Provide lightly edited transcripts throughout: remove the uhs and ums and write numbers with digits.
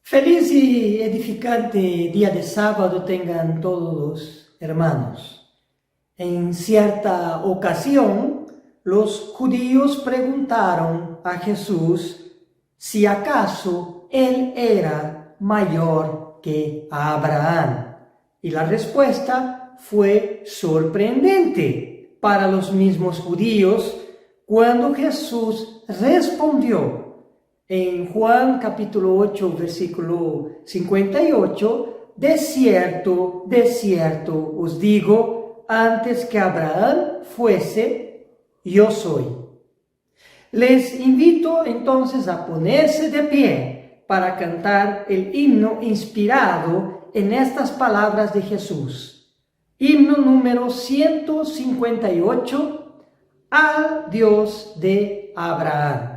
Feliz y edificante día de sábado tengan todos los hermanos. En cierta ocasión, los judíos preguntaron a Jesús si acaso él era mayor que Abraham. Y la respuesta fue sorprendente para los mismos judíos cuando Jesús respondió en Juan capítulo 8, versículo 58, de cierto os digo, antes que Abraham fuese, yo soy. Les invito entonces a ponerse de pie para cantar el himno inspirado en estas palabras de Jesús. Himno número 158, al Dios de Abraham.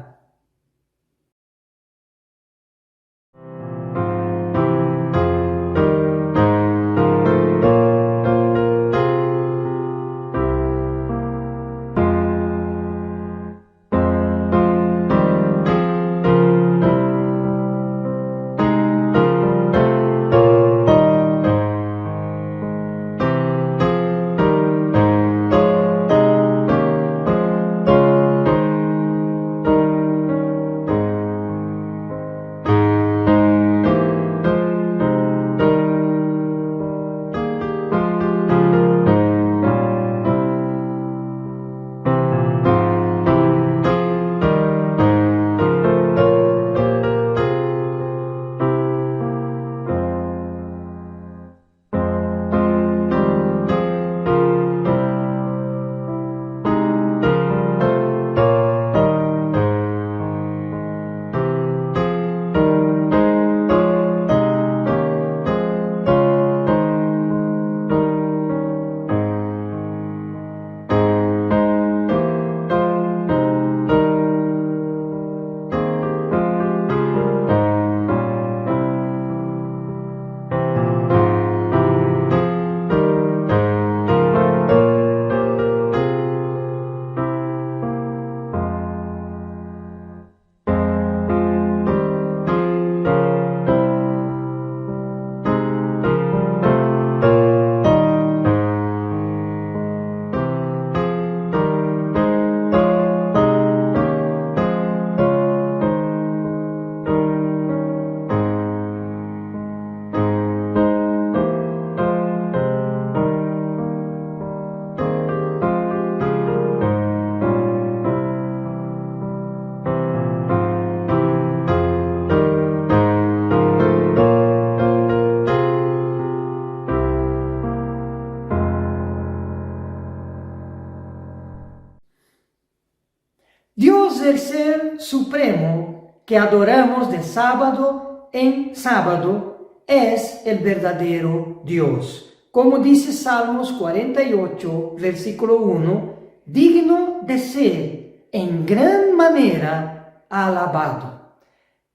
Dios, el Ser Supremo, que adoramos de sábado en sábado, es el verdadero Dios. Como dice Salmos 48, versículo 1, digno de ser en gran manera alabado.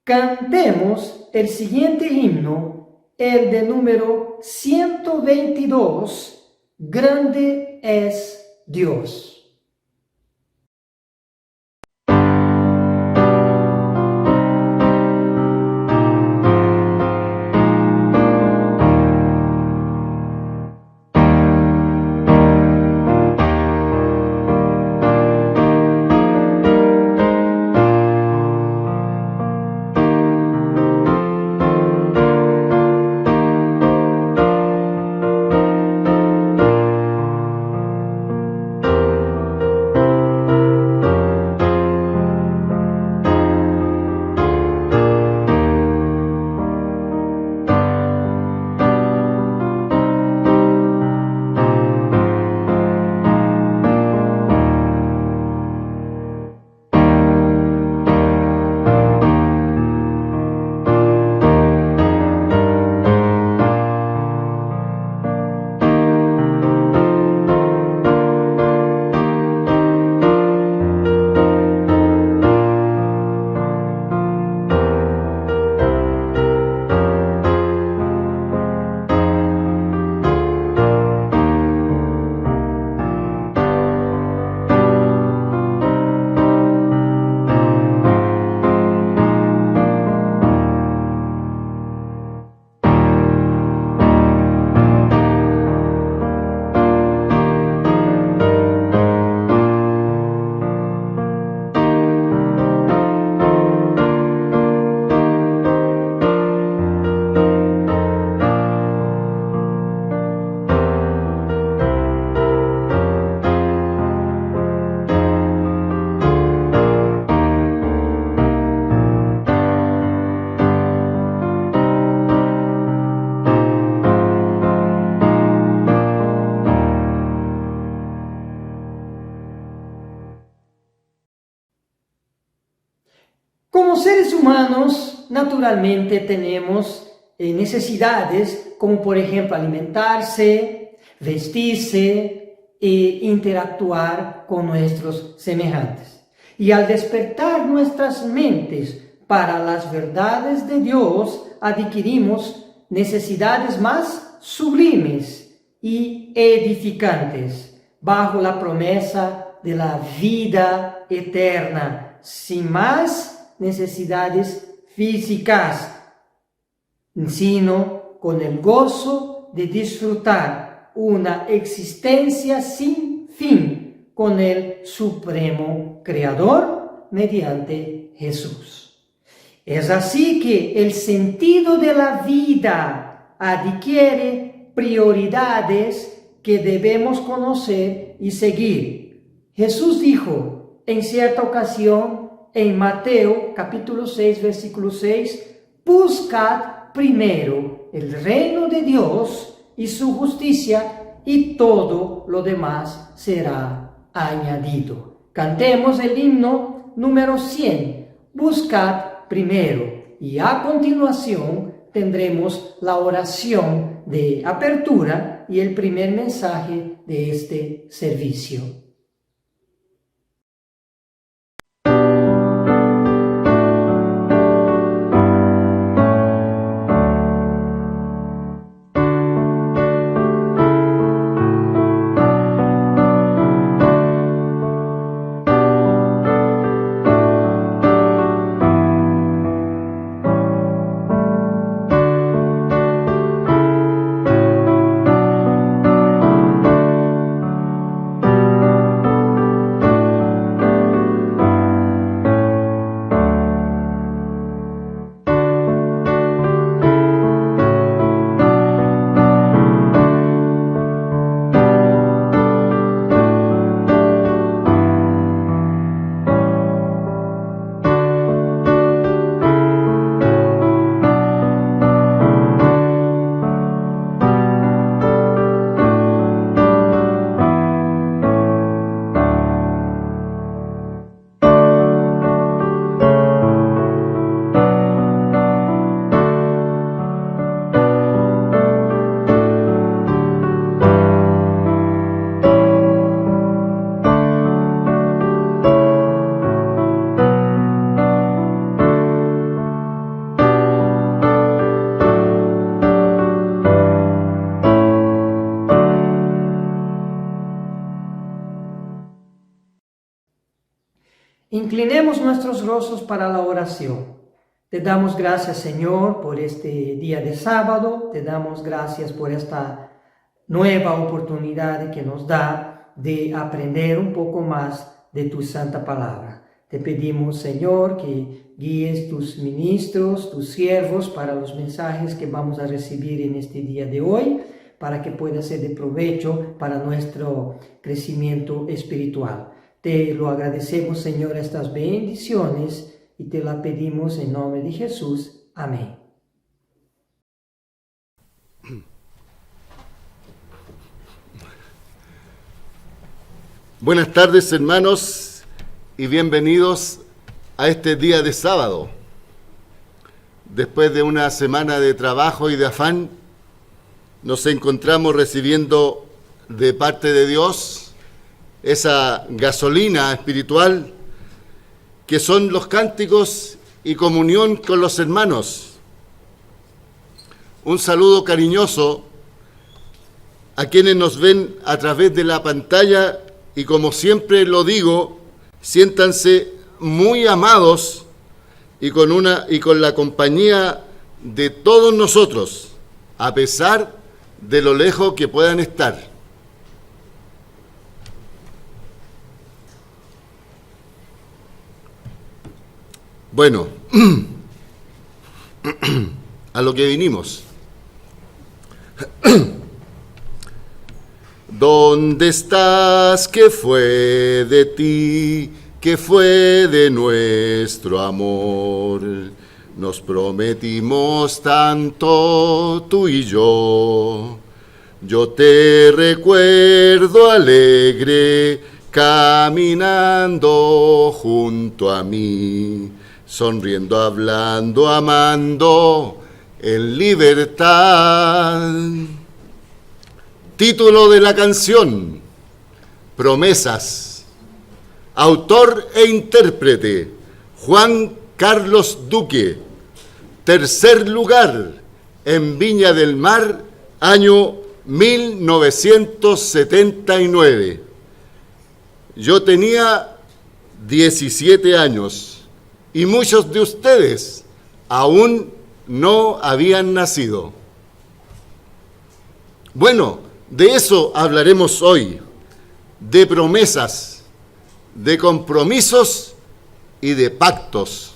Cantemos el siguiente himno, el de número 122, grande es Dios. Como seres humanos, naturalmente tenemos necesidades como por ejemplo alimentarse, vestirse e interactuar con nuestros semejantes. Y al despertar nuestras mentes para las verdades de Dios, adquirimos necesidades más sublimes y edificantes bajo la promesa de la vida eterna, sin más necesidades físicas, sino con el gozo de disfrutar una existencia sin fin con el Supremo Creador mediante Jesús. Es así que el sentido de la vida adquiere prioridades que debemos conocer y seguir. Jesús dijo en cierta ocasión en Mateo capítulo 6, versículo 6, buscad primero el reino de Dios y su justicia, y todo lo demás será añadido. Cantemos el himno número 100, buscad primero, y a continuación tendremos la oración de apertura y el primer mensaje de este servicio. Inclinemos nuestros rostros para la oración. Te damos gracias, Señor, por este día de sábado. Te damos gracias por esta nueva oportunidad que nos da de aprender un poco más de tu santa palabra. Te pedimos, Señor, que guíes tus ministros, tus siervos para los mensajes que vamos a recibir en este día de hoy, para que pueda ser de provecho para nuestro crecimiento espiritual. Te lo agradecemos, Señor, estas bendiciones y te la pedimos en nombre de Jesús. Amén. Buenas tardes, hermanos, y bienvenidos a este día de sábado. Después de una semana de trabajo y de afán, nos encontramos recibiendo de parte de Dios esa gasolina espiritual que son los cánticos y comunión con los hermanos. Un saludo cariñoso a quienes nos ven a través de la pantalla y, como siempre lo digo, siéntanse muy amados y con la compañía de todos nosotros, a pesar de lo lejos que puedan estar. Bueno, a lo que vinimos. ¿Dónde estás? ¿Qué fue de ti? ¿Qué fue de nuestro amor? Nos prometimos tanto tú y yo. Yo te recuerdo alegre, caminando junto a mí, sonriendo, hablando, amando, en libertad. Título de la canción: Promesas. Autor e intérprete: Juan Carlos Duque. Tercer lugar en Viña del Mar, año 1979. Yo tenía 17 años y muchos de ustedes aún no habían nacido. Bueno, de eso hablaremos hoy, de promesas, de compromisos y de pactos.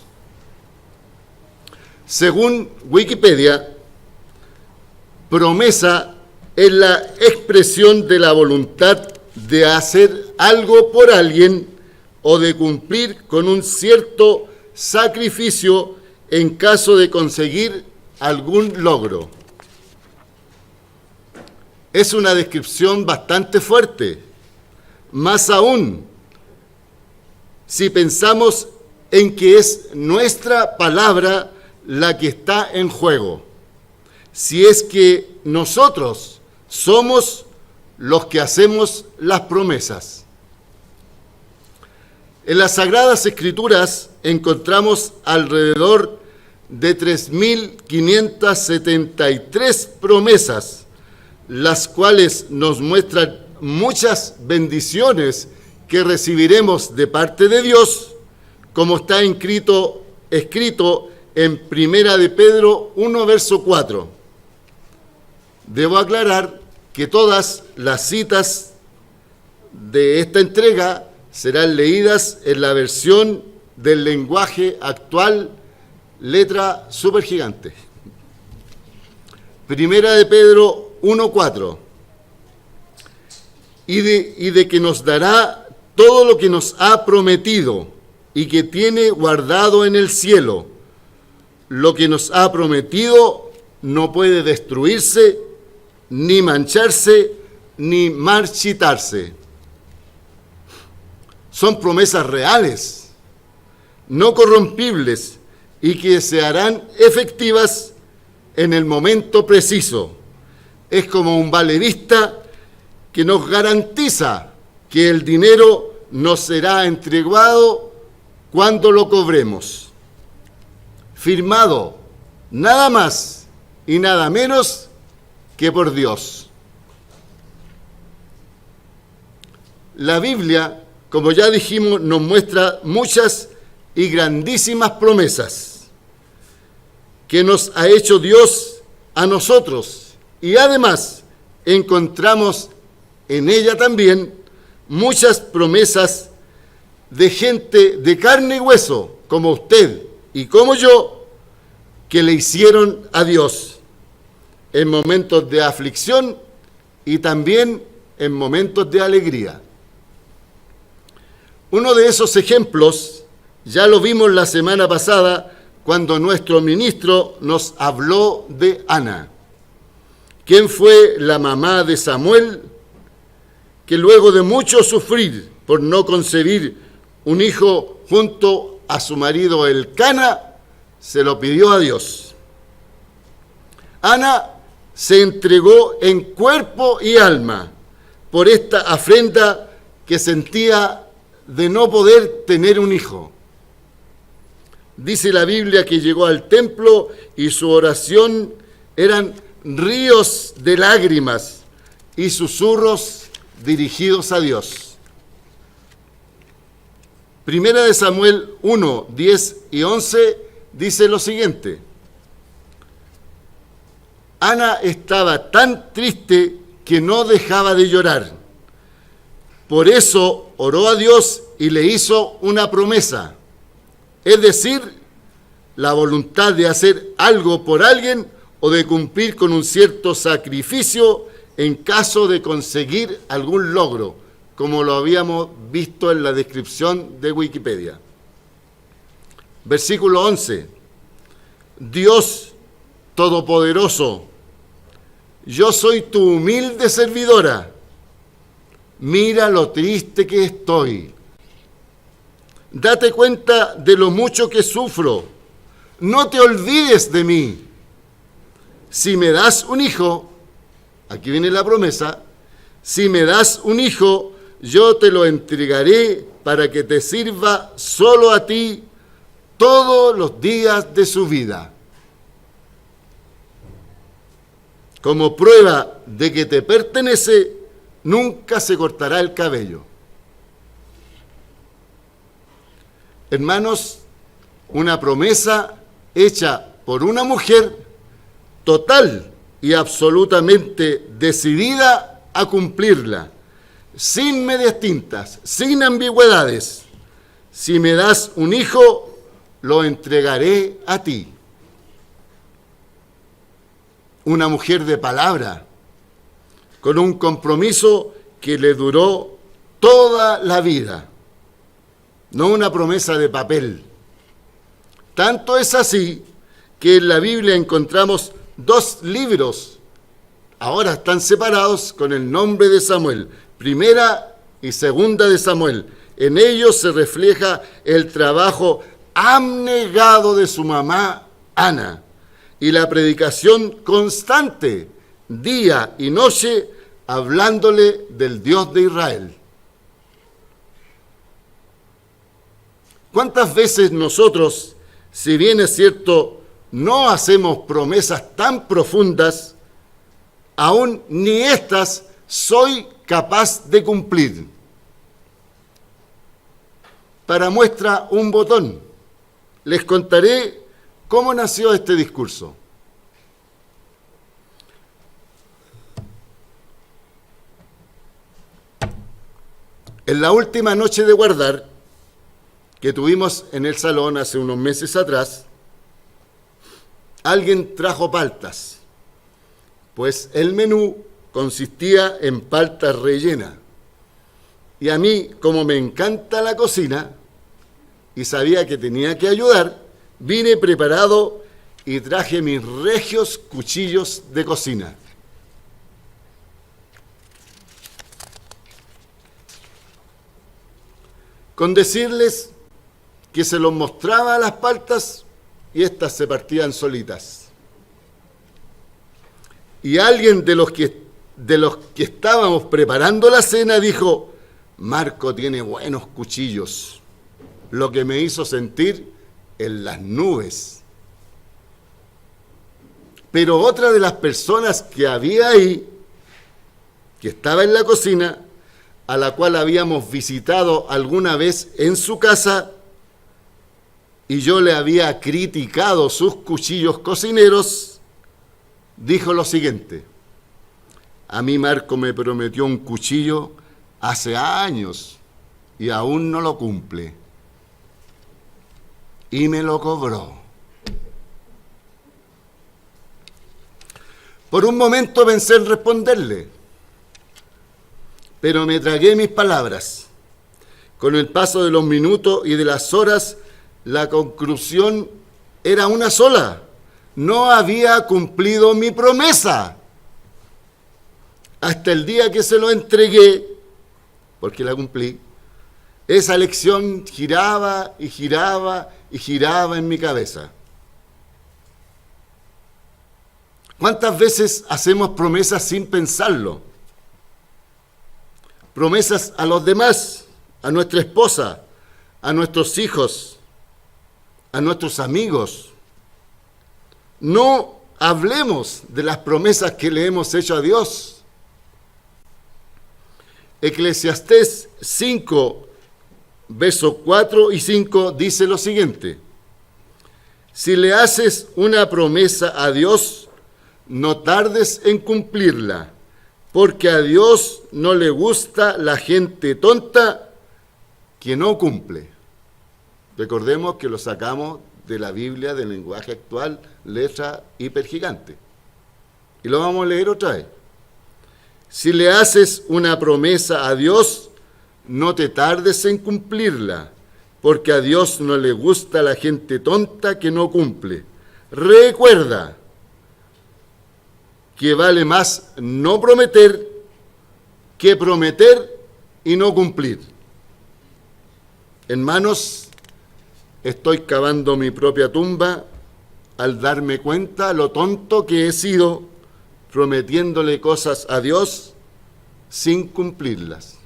Según Wikipedia, promesa es la expresión de la voluntad de hacer algo por alguien o de cumplir con un cierto sacrificio en caso de conseguir algún logro. Es una descripción bastante fuerte, más aún si pensamos en que es nuestra palabra la que está en juego, si es que nosotros somos los que hacemos las promesas. En las Sagradas Escrituras encontramos alrededor de 3.573 promesas, las cuales nos muestran muchas bendiciones que recibiremos de parte de Dios, como está escrito en Primera de Pedro 1, verso 4. Debo aclarar que todas las citas de esta entrega serán leídas en la versión del lenguaje actual, letra supergigante. Primera de Pedro 1:4. Y de que nos dará todo lo que nos ha prometido y que tiene guardado en el cielo. Lo que nos ha prometido no puede destruirse, ni mancharse, ni marchitarse. Son promesas reales, no corrompibles, y que se harán efectivas en el momento preciso. Es como un valerista que nos garantiza que el dinero nos será entregado cuando lo cobremos. Firmado nada más y nada menos que por Dios. La Biblia, como ya dijimos, nos muestra muchas y grandísimas promesas que nos ha hecho Dios a nosotros, y además encontramos en ella también muchas promesas de gente de carne y hueso, como usted y como yo, que le hicieron a Dios en momentos de aflicción y también en momentos de alegría. Uno de esos ejemplos ya lo vimos la semana pasada cuando nuestro ministro nos habló de Ana, quien fue la mamá de Samuel, que luego de mucho sufrir por no concebir un hijo junto a su marido Elcana, se lo pidió a Dios. Ana se entregó en cuerpo y alma por esta afrenta que sentía de no poder tener un hijo. Dice la Biblia que llegó al templo y su oración eran ríos de lágrimas y susurros dirigidos a Dios. Primera de Samuel 1, 10 y 11 dice lo siguiente: Ana estaba tan triste que no dejaba de llorar. Por eso oró a Dios y le hizo una promesa, es decir, la voluntad de hacer algo por alguien o de cumplir con un cierto sacrificio en caso de conseguir algún logro, como lo habíamos visto en la descripción de Wikipedia. Versículo 11. Dios Todopoderoso, yo soy tu humilde servidora. mira lo triste que estoy. Date cuenta de lo mucho que sufro. No te olvides de mí. Si me das un hijo, aquí viene la promesa, si me das un hijo, yo te lo entregaré para que te sirva solo a ti todos los días de su vida. Como prueba de que te pertenece, nunca se cortará el cabello. Hermanos, una promesa hecha por una mujer total y absolutamente decidida a cumplirla, sin medias tintas, sin ambigüedades. Si me das un hijo, lo entregaré a ti. Una mujer de palabra, con un compromiso que le duró toda la vida, no una promesa de papel. Tanto es así que en la Biblia encontramos 2 libros, ahora están separados con el nombre de Samuel, Primera y Segunda de Samuel. En ellos se refleja el trabajo abnegado de su mamá Ana y la predicación constante, día y noche, hablándole del Dios de Israel. ¿Cuántas veces nosotros, si bien es cierto, no hacemos promesas tan profundas, aún ni estas soy capaz de cumplir? Para muestra un botón, les contaré cómo nació este discurso. En la última noche de guardar, que tuvimos en el salón hace unos meses atrás, alguien trajo paltas, pues el menú consistía en paltas rellenas. Y a mí, como me encanta la cocina y sabía que tenía que ayudar, vine preparado y traje mis regios cuchillos de cocina. Con decirles que se los mostraba a las paltas y éstas se partían solitas. Y alguien de los que estábamos preparando la cena dijo: Marco tiene buenos cuchillos, lo que me hizo sentir en las nubes. Pero otra de las personas que había ahí, que estaba en la cocina, a la cual habíamos visitado alguna vez en su casa, y yo le había criticado sus cuchillos cocineros, dijo lo siguiente: a mí Marco me prometió un cuchillo hace años y aún no lo cumple. Y me lo cobró. Por un momento pensé en responderle, pero me tragué mis palabras. Con el paso de los minutos y de las horas, la conclusión era una sola: no había cumplido mi promesa. Hasta el día que se lo entregué, porque la cumplí, esa lección giraba y giraba y giraba en mi cabeza. ¿Cuántas veces hacemos promesas sin pensarlo? Promesas a los demás, a nuestra esposa, a nuestros hijos, a nuestros amigos. No hablemos de las promesas que le hemos hecho a Dios. Eclesiastés 5, versos 4 y 5 dice lo siguiente: si le haces una promesa a Dios, no tardes en cumplirla, porque a Dios no le gusta la gente tonta que no cumple. Recordemos que lo sacamos de la Biblia del lenguaje actual, letra hipergigante. Y lo vamos a leer otra vez. Si le haces una promesa a Dios, no te tardes en cumplirla, porque a Dios no le gusta la gente tonta que no cumple. Recuerda que vale más no prometer que prometer y no cumplir. Hermanos, estoy cavando mi propia tumba al darme cuenta lo tonto que he sido prometiéndole cosas a Dios sin cumplirlas.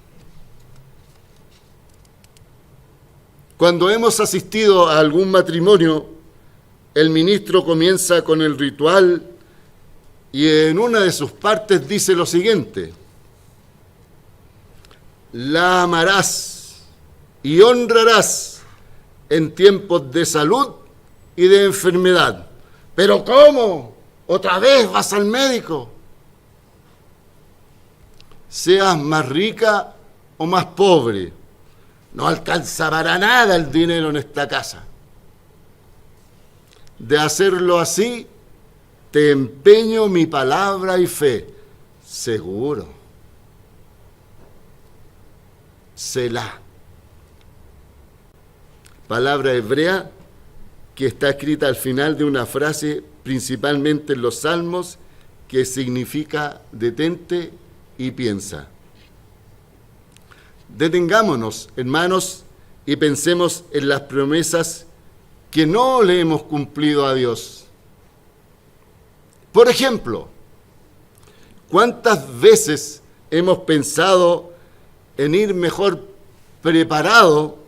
Cuando hemos asistido a algún matrimonio, el ministro comienza con el ritual y en una de sus partes dice lo siguiente: la amarás y honrarás en tiempos de salud y de enfermedad. ¿Pero cómo? ¿Otra vez vas al médico? Seas más rica o más pobre, no alcanza para nada el dinero en esta casa. De hacerlo así, te empeño mi palabra y fe. Seguro. Selah. Palabra hebrea que está escrita al final de una frase, principalmente en los Salmos, que significa detente y piensa. Detengámonos, hermanos, y pensemos en las promesas que no le hemos cumplido a Dios. Por ejemplo, ¿cuántas veces hemos pensado en ir mejor preparado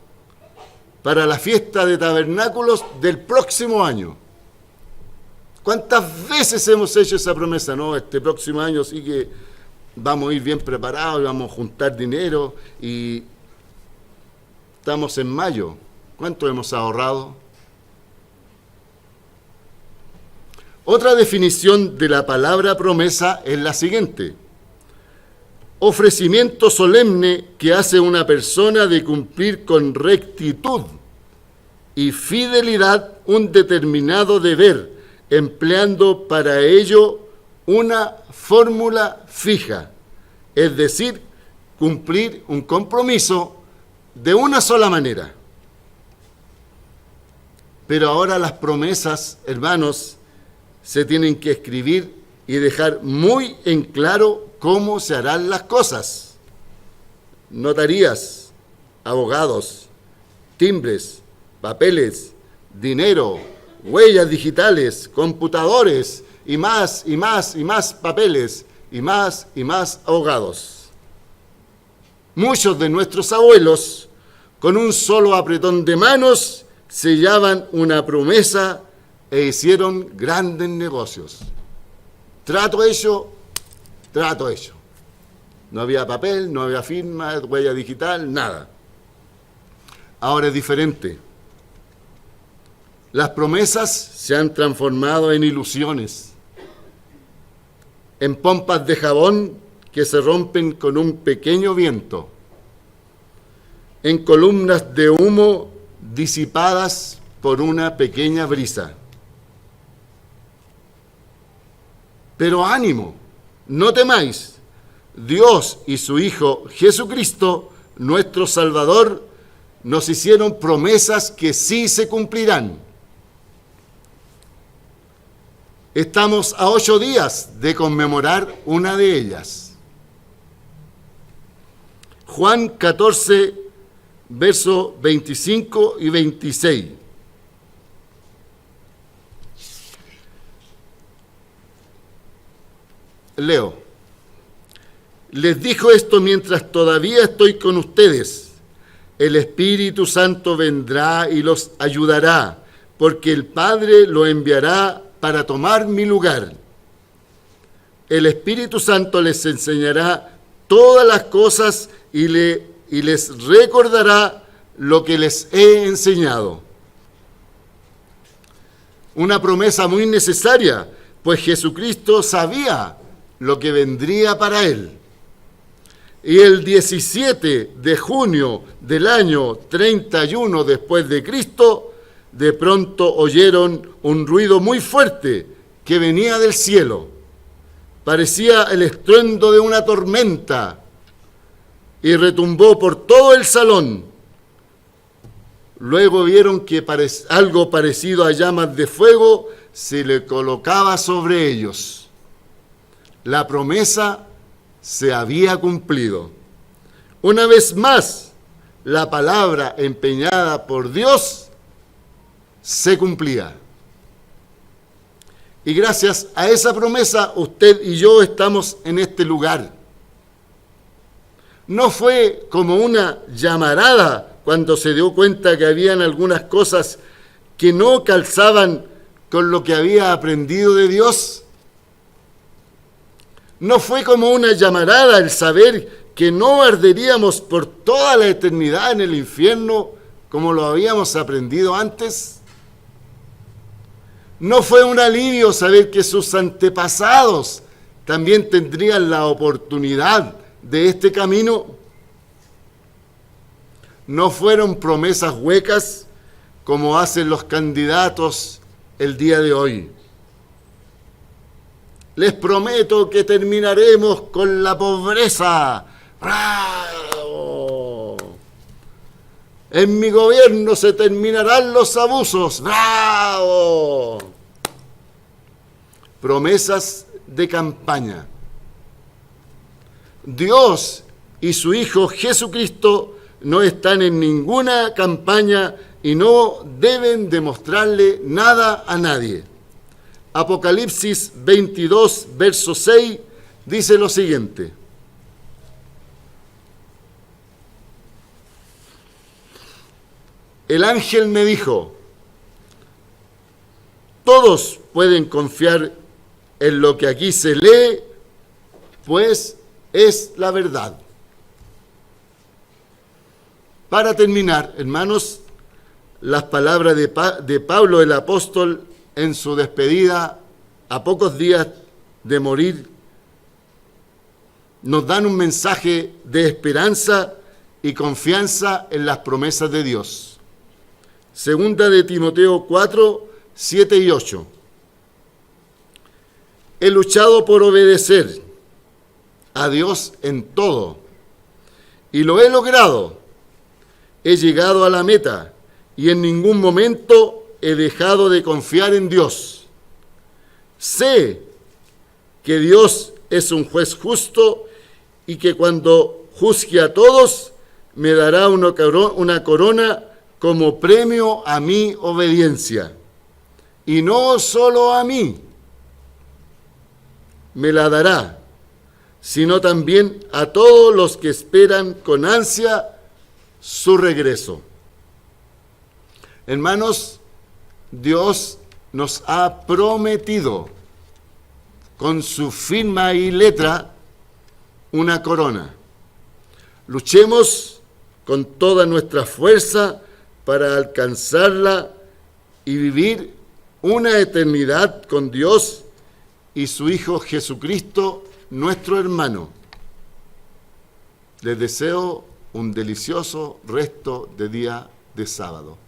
para la fiesta de tabernáculos del próximo año? ¿Cuántas veces hemos hecho esa promesa? No, este próximo año sí que vamos a ir bien preparados, vamos a juntar dinero y estamos en mayo. ¿Cuánto hemos ahorrado? Otra definición de la palabra promesa es la siguiente: ofrecimiento solemne que hace una persona de cumplir con rectitud y fidelidad un determinado deber, empleando para ello una fórmula fija, es decir, cumplir un compromiso de una sola manera. Pero ahora las promesas, hermanos, se tienen que escribir y dejar muy en claro cómo se harán las cosas. Notarías, abogados, timbres, papeles, dinero, huellas digitales, computadores y más papeles y más abogados. Muchos de nuestros abuelos, con un solo apretón de manos, sellaban una promesa e hicieron grandes negocios. Trato hecho. No había papel, no había firma, huella digital, nada. Ahora es diferente. Las promesas se han transformado en ilusiones, en pompas de jabón que se rompen con un pequeño viento, en columnas de humo disipadas por una pequeña brisa. Pero ánimo, no temáis. Dios y su Hijo Jesucristo, nuestro Salvador, nos hicieron promesas que sí se cumplirán. Estamos a 8 días de conmemorar una de ellas. Juan 14, versos 25 y 26. Leo: les dijo esto mientras todavía estoy con ustedes. El Espíritu Santo vendrá y los ayudará, porque el Padre lo enviará para tomar mi lugar. El Espíritu Santo les enseñará todas las cosas y les recordará lo que les he enseñado. Una promesa muy necesaria, pues Jesucristo sabía lo que vendría para él. Y el 17 de junio del año 31 después de Cristo, de pronto oyeron un ruido muy fuerte que venía del cielo. Parecía el estruendo de una tormenta y retumbó por todo el salón. Luego vieron que algo parecido a llamas de fuego se le colocaba sobre ellos. La promesa se había cumplido. Una vez más, la palabra empeñada por Dios se cumplía. Y gracias a esa promesa, usted y yo estamos en este lugar. No fue como una llamarada cuando se dio cuenta que habían algunas cosas que no calzaban con lo que había aprendido de Dios. No fue como una llamarada el saber que no arderíamos por toda la eternidad en el infierno como lo habíamos aprendido antes. No fue un alivio saber que sus antepasados también tendrían la oportunidad de este camino. No fueron promesas huecas como hacen los candidatos el día de hoy. Les prometo que terminaremos con la pobreza. ¡Bravo! En mi gobierno se terminarán los abusos. ¡Bravo! Promesas de campaña. Dios y su Hijo Jesucristo no están en ninguna campaña y no deben demostrarle nada a nadie. Apocalipsis 22, verso 6, dice lo siguiente. El ángel me dijo, todos pueden confiar en lo que aquí se lee, pues es la verdad. Para terminar, hermanos, las palabras de Pablo el apóstol en su despedida a pocos días de morir nos dan un mensaje de esperanza y confianza en las promesas de Dios. Segunda de Timoteo 4, 7 y 8. He luchado por obedecer a Dios en todo y lo he logrado. He llegado a la meta y en ningún momento he dejado de confiar en Dios. Sé que Dios es un juez justo y que cuando juzgue a todos me dará una corona como premio a mi obediencia. Y no solo a mí me la dará, sino también a todos los que esperan con ansia su regreso. Hermanos, Dios nos ha prometido con su firma y letra una corona. Luchemos con toda nuestra fuerza para alcanzarla y vivir una eternidad con Dios y su Hijo Jesucristo, nuestro hermano. Les deseo un delicioso resto de día de sábado.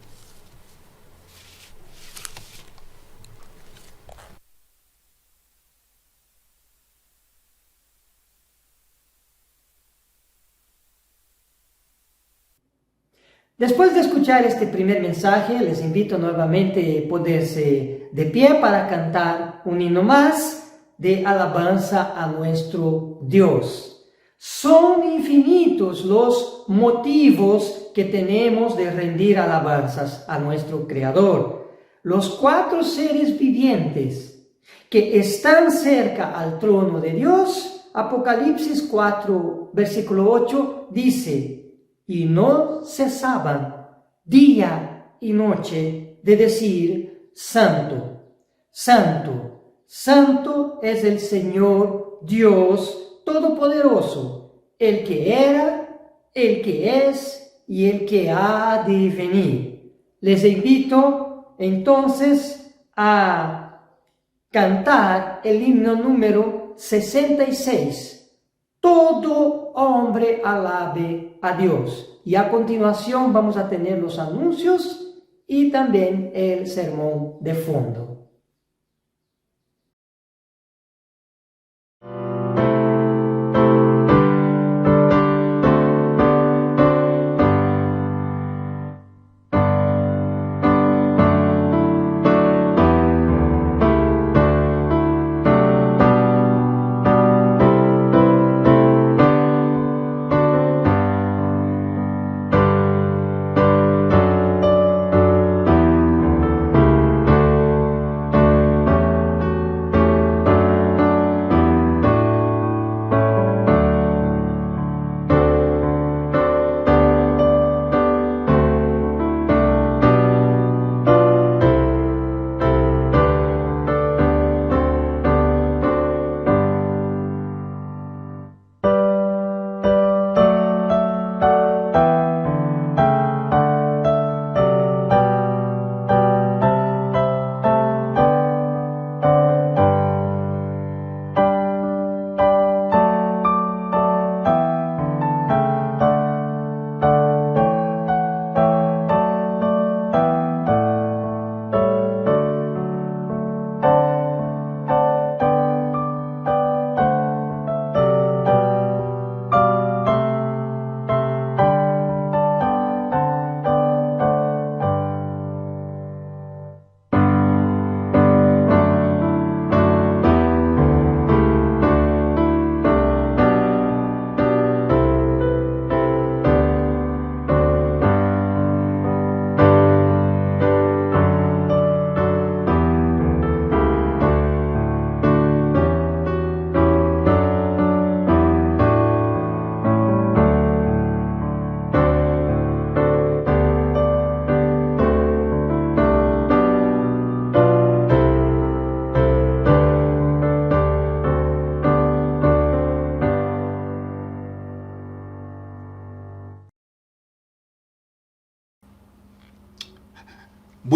Después de escuchar este primer mensaje, les invito nuevamente a ponerse de pie para cantar un himno más de alabanza a nuestro Dios. Son infinitos los motivos que tenemos de rendir alabanzas a nuestro Creador. Los 4 seres vivientes que están cerca al trono de Dios, Apocalipsis 4, versículo 8, dice: y no cesaban día y noche de decir: Santo, Santo, Santo es el Señor Dios Todopoderoso, el que era, el que es y el que ha de venir. Les invito entonces a cantar el himno número 66. Todo hombre alabe a Dios. Y a continuación vamos a tener los anuncios y también el sermón de fondo.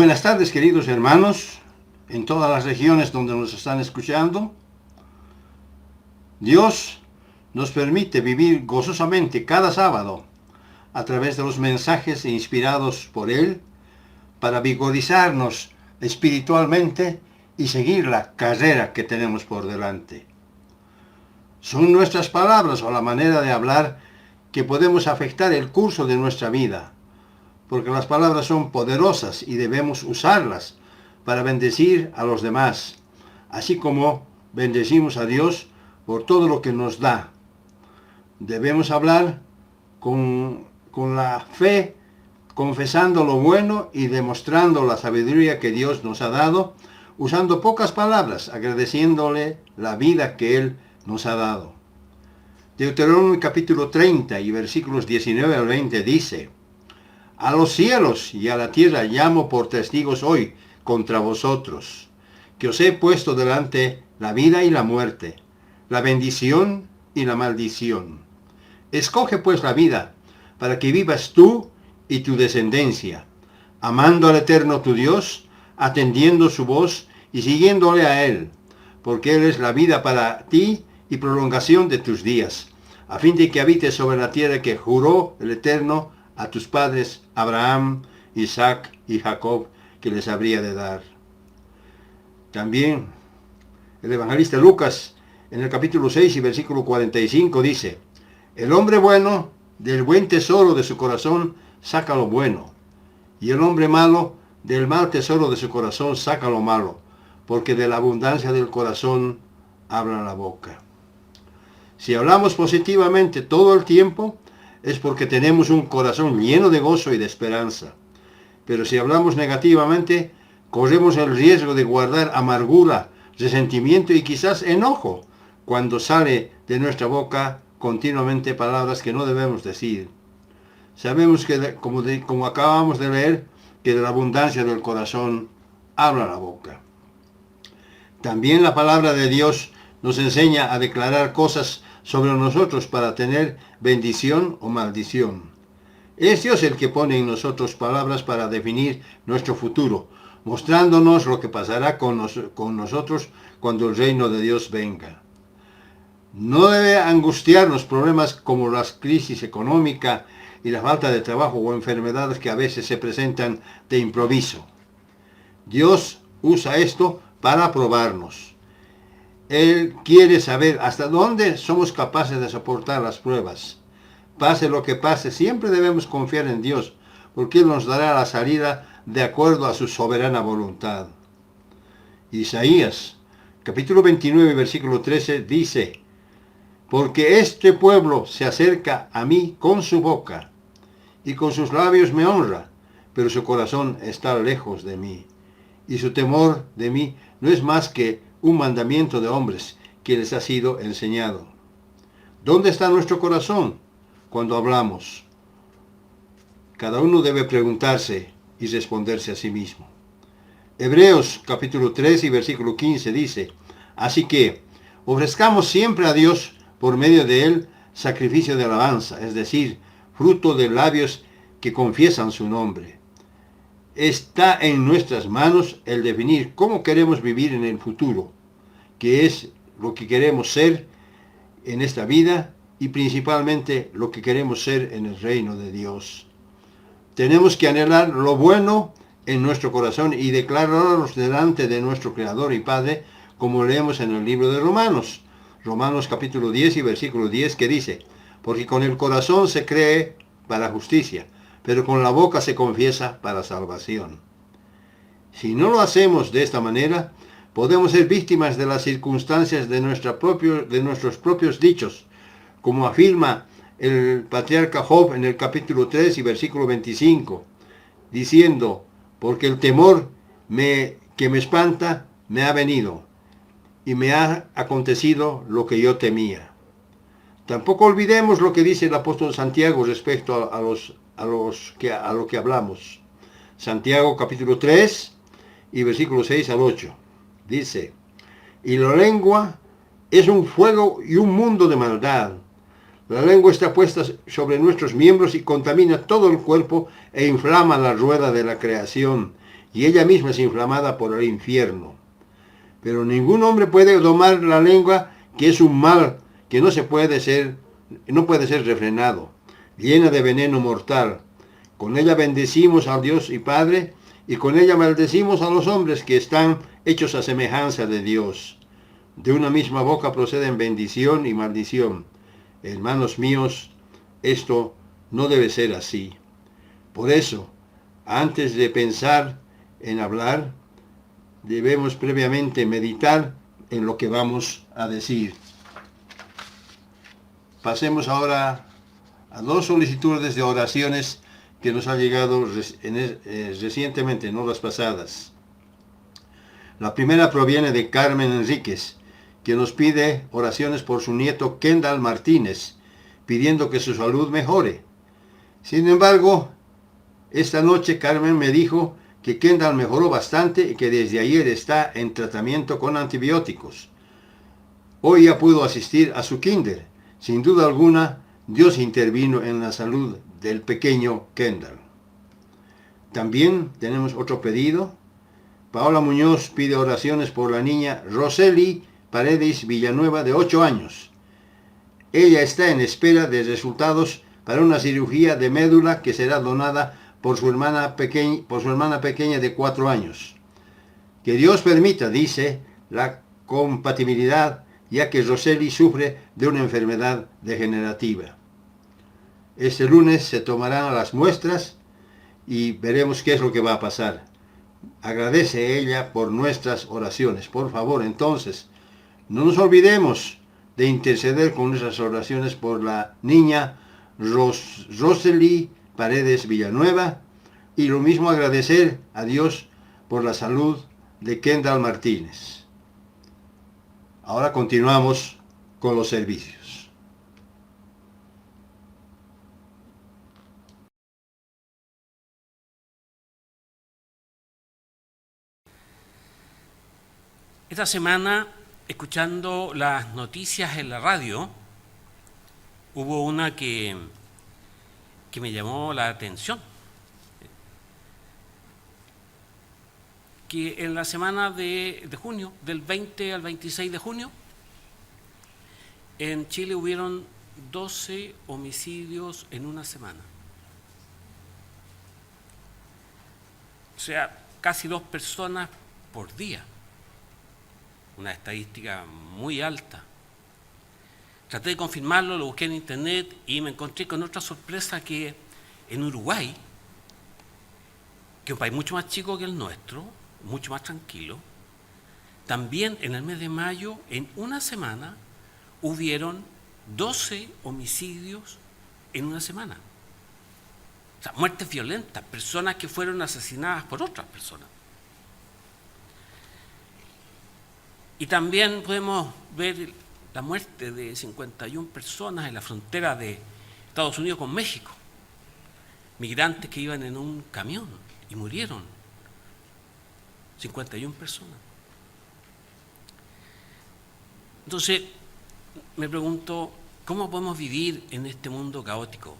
Buenas tardes, queridos hermanos, en todas las regiones donde nos están escuchando. Dios nos permite vivir gozosamente cada sábado a través de los mensajes inspirados por Él para vigorizarnos espiritualmente y seguir la carrera que tenemos por delante. Son nuestras palabras o la manera de hablar que podemos afectar el curso de nuestra vida, porque las palabras son poderosas y debemos usarlas para bendecir a los demás, así como bendecimos a Dios por todo lo que nos da. Debemos hablar con la fe, confesando lo bueno y demostrando la sabiduría que Dios nos ha dado, usando pocas palabras, agradeciéndole la vida que Él nos ha dado. Deuteronomio capítulo 30 y versículos 19 al 20 dice: A los cielos y a la tierra llamo por testigos hoy contra vosotros, que os he puesto delante la vida y la muerte, la bendición y la maldición. Escoge pues la vida, para que vivas tú y tu descendencia, amando al Eterno tu Dios, atendiendo su voz y siguiéndole a Él, porque Él es la vida para ti y prolongación de tus días, a fin de que habites sobre la tierra que juró el Eterno a tus padres Abraham, Isaac y Jacob, que les habría de dar. También el evangelista Lucas, en el capítulo 6 y versículo 45 dice: El hombre bueno del buen tesoro de su corazón saca lo bueno, y el hombre malo del mal tesoro de su corazón saca lo malo, porque de la abundancia del corazón habla la boca. Si hablamos positivamente todo el tiempo, es porque tenemos un corazón lleno de gozo y de esperanza. Pero si hablamos negativamente, corremos el riesgo de guardar amargura, resentimiento y quizás enojo cuando sale de nuestra boca continuamente palabras que no debemos decir. Sabemos que, como acabamos de leer, que de la abundancia del corazón habla la boca. También la palabra de Dios nos enseña a declarar cosas sobre nosotros para tener bendición o maldición. Es Dios el que pone en nosotros palabras para definir nuestro futuro, mostrándonos lo que pasará con nosotros cuando el reino de Dios venga. No debe angustiarnos problemas como la crisis económica y la falta de trabajo o enfermedades que a veces se presentan de improviso. Dios usa esto para probarnos. Él quiere saber hasta dónde somos capaces de soportar las pruebas. Pase lo que pase, siempre debemos confiar en Dios, porque Él nos dará la salida de acuerdo a su soberana voluntad. Isaías, capítulo 29, versículo 13, dice: Porque este pueblo se acerca a mí con su boca, y con sus labios me honra, pero su corazón está lejos de mí, y su temor de mí no es más que un mandamiento de hombres que les ha sido enseñado. ¿Dónde está nuestro corazón cuando hablamos? Cada uno debe preguntarse y responderse a sí mismo. Hebreos capítulo 3 y versículo 15 dice: Así que ofrezcamos siempre a Dios por medio de Él sacrificio de alabanza, es decir, fruto de labios que confiesan su nombre. Está en nuestras manos el definir cómo queremos vivir en el futuro, qué es lo que queremos ser en esta vida y principalmente lo que queremos ser en el reino de Dios. Tenemos que anhelar lo bueno en nuestro corazón y declararlos delante de nuestro Creador y Padre, como leemos en el libro de Romanos. Romanos capítulo 10 y versículo 10, que dice: Porque con el corazón se cree para justicia, pero con la boca se confiesa para salvación. Si no lo hacemos de esta manera, podemos ser víctimas de las circunstancias de nuestros propios dichos, como afirma el patriarca Job en el capítulo 3 y versículo 25, diciendo: Porque el temor que me espanta me ha venido, y me ha acontecido lo que yo temía. Tampoco olvidemos lo que dice el apóstol Santiago respecto a lo que hablamos. Santiago capítulo 3 y versículo 6 al 8. Dice: Y la lengua es un fuego y un mundo de maldad. La lengua está puesta sobre nuestros miembros y contamina todo el cuerpo e inflama la rueda de la creación y ella misma es inflamada por el infierno. Pero ningún hombre puede domar la lengua, que es un mal que no puede ser refrenado, llena de veneno mortal. Con ella bendecimos al Dios y Padre, y con ella maldecimos a los hombres que están hechos a semejanza de Dios. De una misma boca proceden bendición y maldición. Hermanos míos, esto no debe ser así. Por eso, antes de pensar en hablar, debemos previamente meditar en lo que vamos a decir. Pasemos ahora a dos solicitudes de oraciones que nos han llegado recientemente, no las pasadas. La primera proviene de Carmen Enríquez, que nos pide oraciones por su nieto Kendall Martínez, pidiendo que su salud mejore. Sin embargo, esta noche Carmen me dijo que Kendall mejoró bastante y que desde ayer está en tratamiento con antibióticos. Hoy ya pudo asistir a su kinder. Sin duda alguna, Dios intervino en la salud del pequeño Kendall. También tenemos otro pedido. Paola Muñoz pide oraciones por la niña Roseli Paredes Villanueva, de 8 años. Ella está en espera de resultados para una cirugía de médula que será donada por su hermana pequeña de 4 años. Que Dios permita, dice, la compatibilidad, ya que Roseli sufre de una enfermedad degenerativa. Este lunes se tomarán las muestras y veremos qué es lo que va a pasar. Agradece ella por nuestras oraciones. Por favor, entonces, no nos olvidemos de interceder con nuestras oraciones por la niña Roseli Paredes Villanueva, y lo mismo agradecer a Dios por la salud de Kendall Martínez. Ahora continuamos con los servicios. Esta semana, escuchando las noticias en la radio, hubo una que me llamó la atención. Que en la semana de junio, del 20 al 26 de junio, en Chile hubieron 12 homicidios en una semana. O sea, casi 2 personas por día. Una estadística muy alta. Traté de confirmarlo, lo busqué en internet y me encontré con otra sorpresa, que en Uruguay, que es un país mucho más chico que el nuestro, mucho más tranquilo, también en el mes de mayo, en una semana, hubieron 12 homicidios en una semana. O sea, muertes violentas, personas que fueron asesinadas por otras personas. Y también podemos ver la muerte de 51 personas en la frontera de Estados Unidos con México. Migrantes que iban en un camión y murieron. 51 personas. Entonces, me pregunto, ¿cómo podemos vivir en este mundo caótico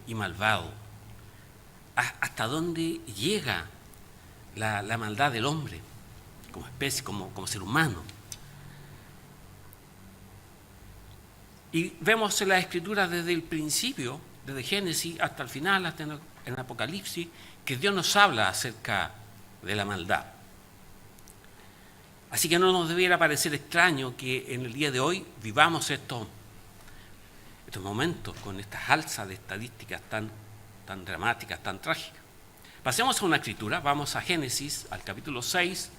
y malvado? ¿Hasta dónde llega la maldad del hombre como especie, como ser humano? Y vemos en la Escritura desde el principio, desde Génesis hasta el final, hasta en Apocalipsis, que Dios nos habla acerca de la maldad. Así que no nos debiera parecer extraño que en el día de hoy vivamos estos momentos con estas alzas de estadísticas tan dramáticas, tan trágicas. Pasemos a una escritura, vamos a Génesis, al capítulo 6,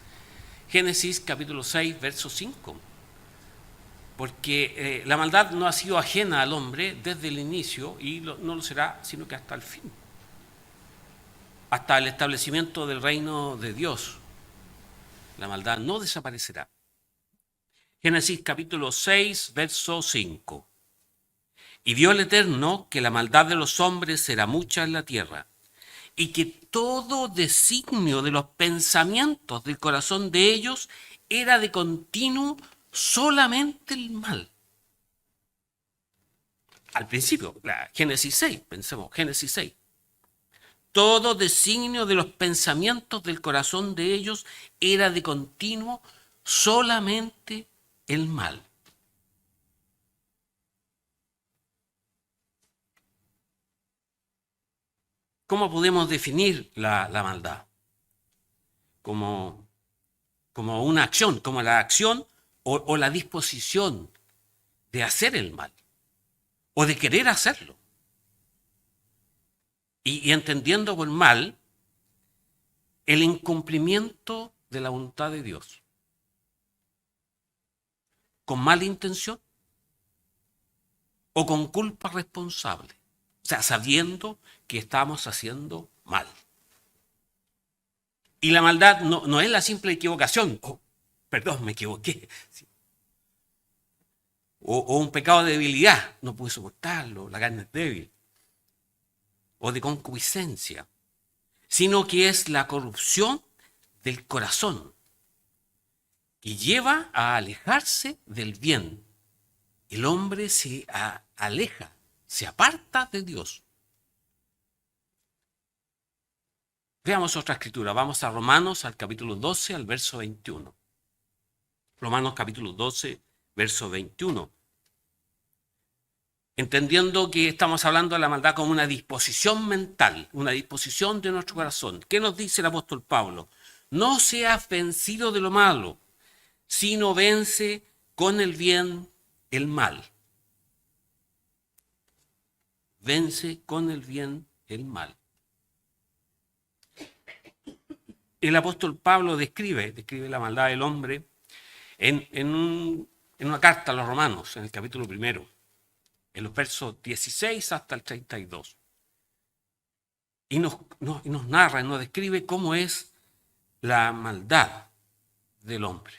Génesis capítulo 6, verso 5. Porque la maldad no ha sido ajena al hombre desde el inicio y no lo será sino que hasta el fin. Hasta el establecimiento del reino de Dios. La maldad no desaparecerá. Génesis capítulo 6, verso 5. Y vio el Eterno que la maldad de los hombres era mucha en la tierra, y que todo designio de los pensamientos del corazón de ellos era de continuo solamente el mal. Al principio, Génesis 6, pensemos, Génesis 6. todo designio de los pensamientos del corazón de ellos era de continuo solamente el mal. ¿Cómo podemos definir la maldad? Como una acción, como la acción o la disposición de hacer el mal o de querer hacerlo. Y entendiendo por mal el incumplimiento de la voluntad de Dios. Con mala intención o con culpa responsable. O sea, sabiendo que estamos haciendo mal. Y la maldad no es la simple equivocación. Oh, perdón, me equivoqué. Sí. O un pecado de debilidad. No pude soportarlo, la carne es débil. O de concupiscencia. Sino que es la corrupción del corazón. Que lleva a alejarse del bien. El hombre se aleja, se aparta de Dios. Veamos otra escritura. Vamos a Romanos, al capítulo 12, al verso 21. Romanos capítulo 12, verso 21. Entendiendo que estamos hablando de la maldad como una disposición mental, una disposición de nuestro corazón. ¿Qué nos dice el apóstol Pablo? No seas vencido de lo malo, sino vence con el bien el mal. Vence con el bien el mal. El apóstol Pablo describe la maldad del hombre en una carta a los romanos, en el capítulo 1, en los versos 16 hasta el 32. Y nos narra, nos describe cómo es la maldad del hombre.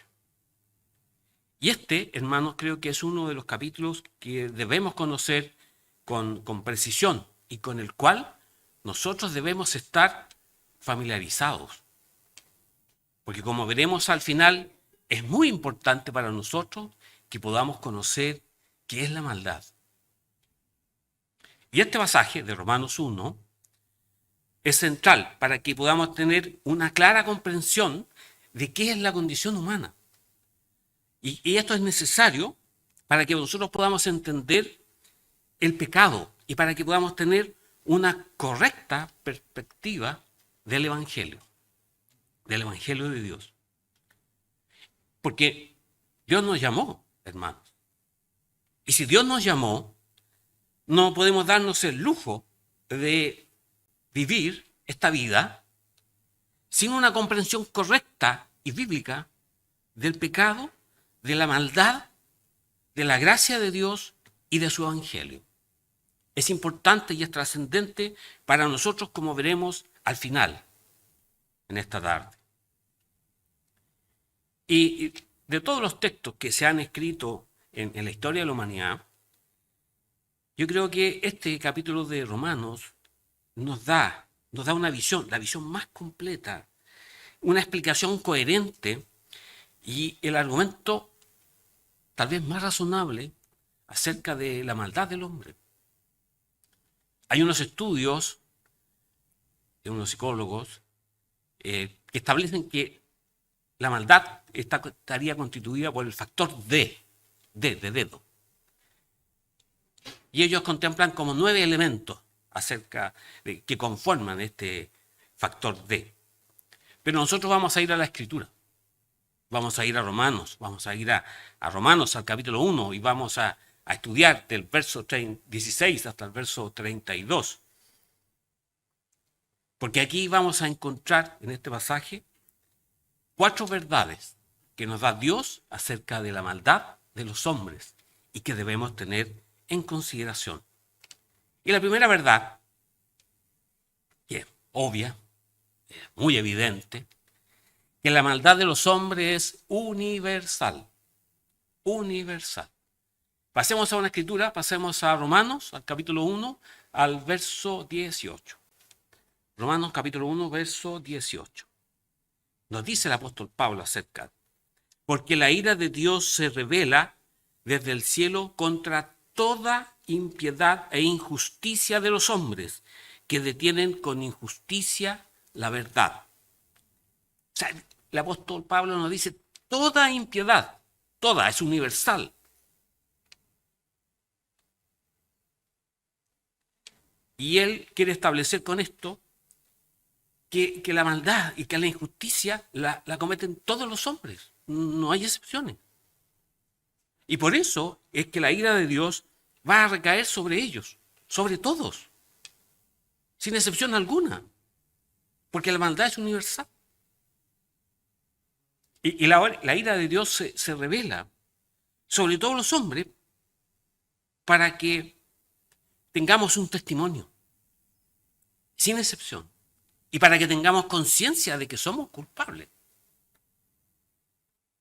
Y hermanos, creo que es uno de los capítulos que debemos conocer con precisión y con el cual nosotros debemos estar familiarizados. Porque como veremos al final, es muy importante para nosotros que podamos conocer qué es la maldad. Y este pasaje de Romanos 1 es central para que podamos tener una clara comprensión de qué es la condición humana. Y esto es necesario para que nosotros podamos entender el pecado y para que podamos tener una correcta perspectiva del Evangelio de Dios. Porque Dios nos llamó, hermanos. Y si Dios nos llamó, no podemos darnos el lujo de vivir esta vida sin una comprensión correcta y bíblica del pecado, de la maldad, de la gracia de Dios y de su Evangelio. Es importante y es trascendente para nosotros, como veremos al final, en esta tarde. Y de todos los textos que se han escrito en la historia de la humanidad, yo creo que este capítulo de Romanos nos da una visión, la visión más completa, una explicación coherente y el argumento tal vez más razonable acerca de la maldad del hombre. Hay unos estudios de unos psicólogos que establecen que la maldad estaría constituida por el factor D de dedo. Y ellos contemplan como 9 elementos que conforman este factor D. Pero nosotros vamos a ir a la Escritura. Vamos a ir a Romanos, vamos a ir a Romanos al capítulo 1 y vamos a estudiar del verso 16 hasta el verso 32. Porque aquí vamos a encontrar en este pasaje 4 verdades que nos da Dios acerca de la maldad de los hombres y que debemos tener en consideración. Y la primera verdad, que es obvia, es muy evidente, que la maldad de los hombres es universal. Universal. Pasemos a una escritura, pasemos a Romanos, al capítulo 1, al verso 18. Romanos capítulo 1, verso 18. Nos dice el apóstol Pablo acerca, porque la ira de Dios se revela desde el cielo contra toda impiedad e injusticia de los hombres, que detienen con injusticia la verdad. O sea, el apóstol Pablo nos dice, toda impiedad, toda, es universal. Y él quiere establecer con esto que la maldad y que la injusticia la cometen todos los hombres. No hay excepciones. Y por eso es que la ira de Dios va a recaer sobre ellos, sobre todos, sin excepción alguna, porque la maldad es universal. Y la ira de Dios se revela sobre todos los hombres para que tengamos un testimonio, sin excepción, y para que tengamos conciencia de que somos culpables,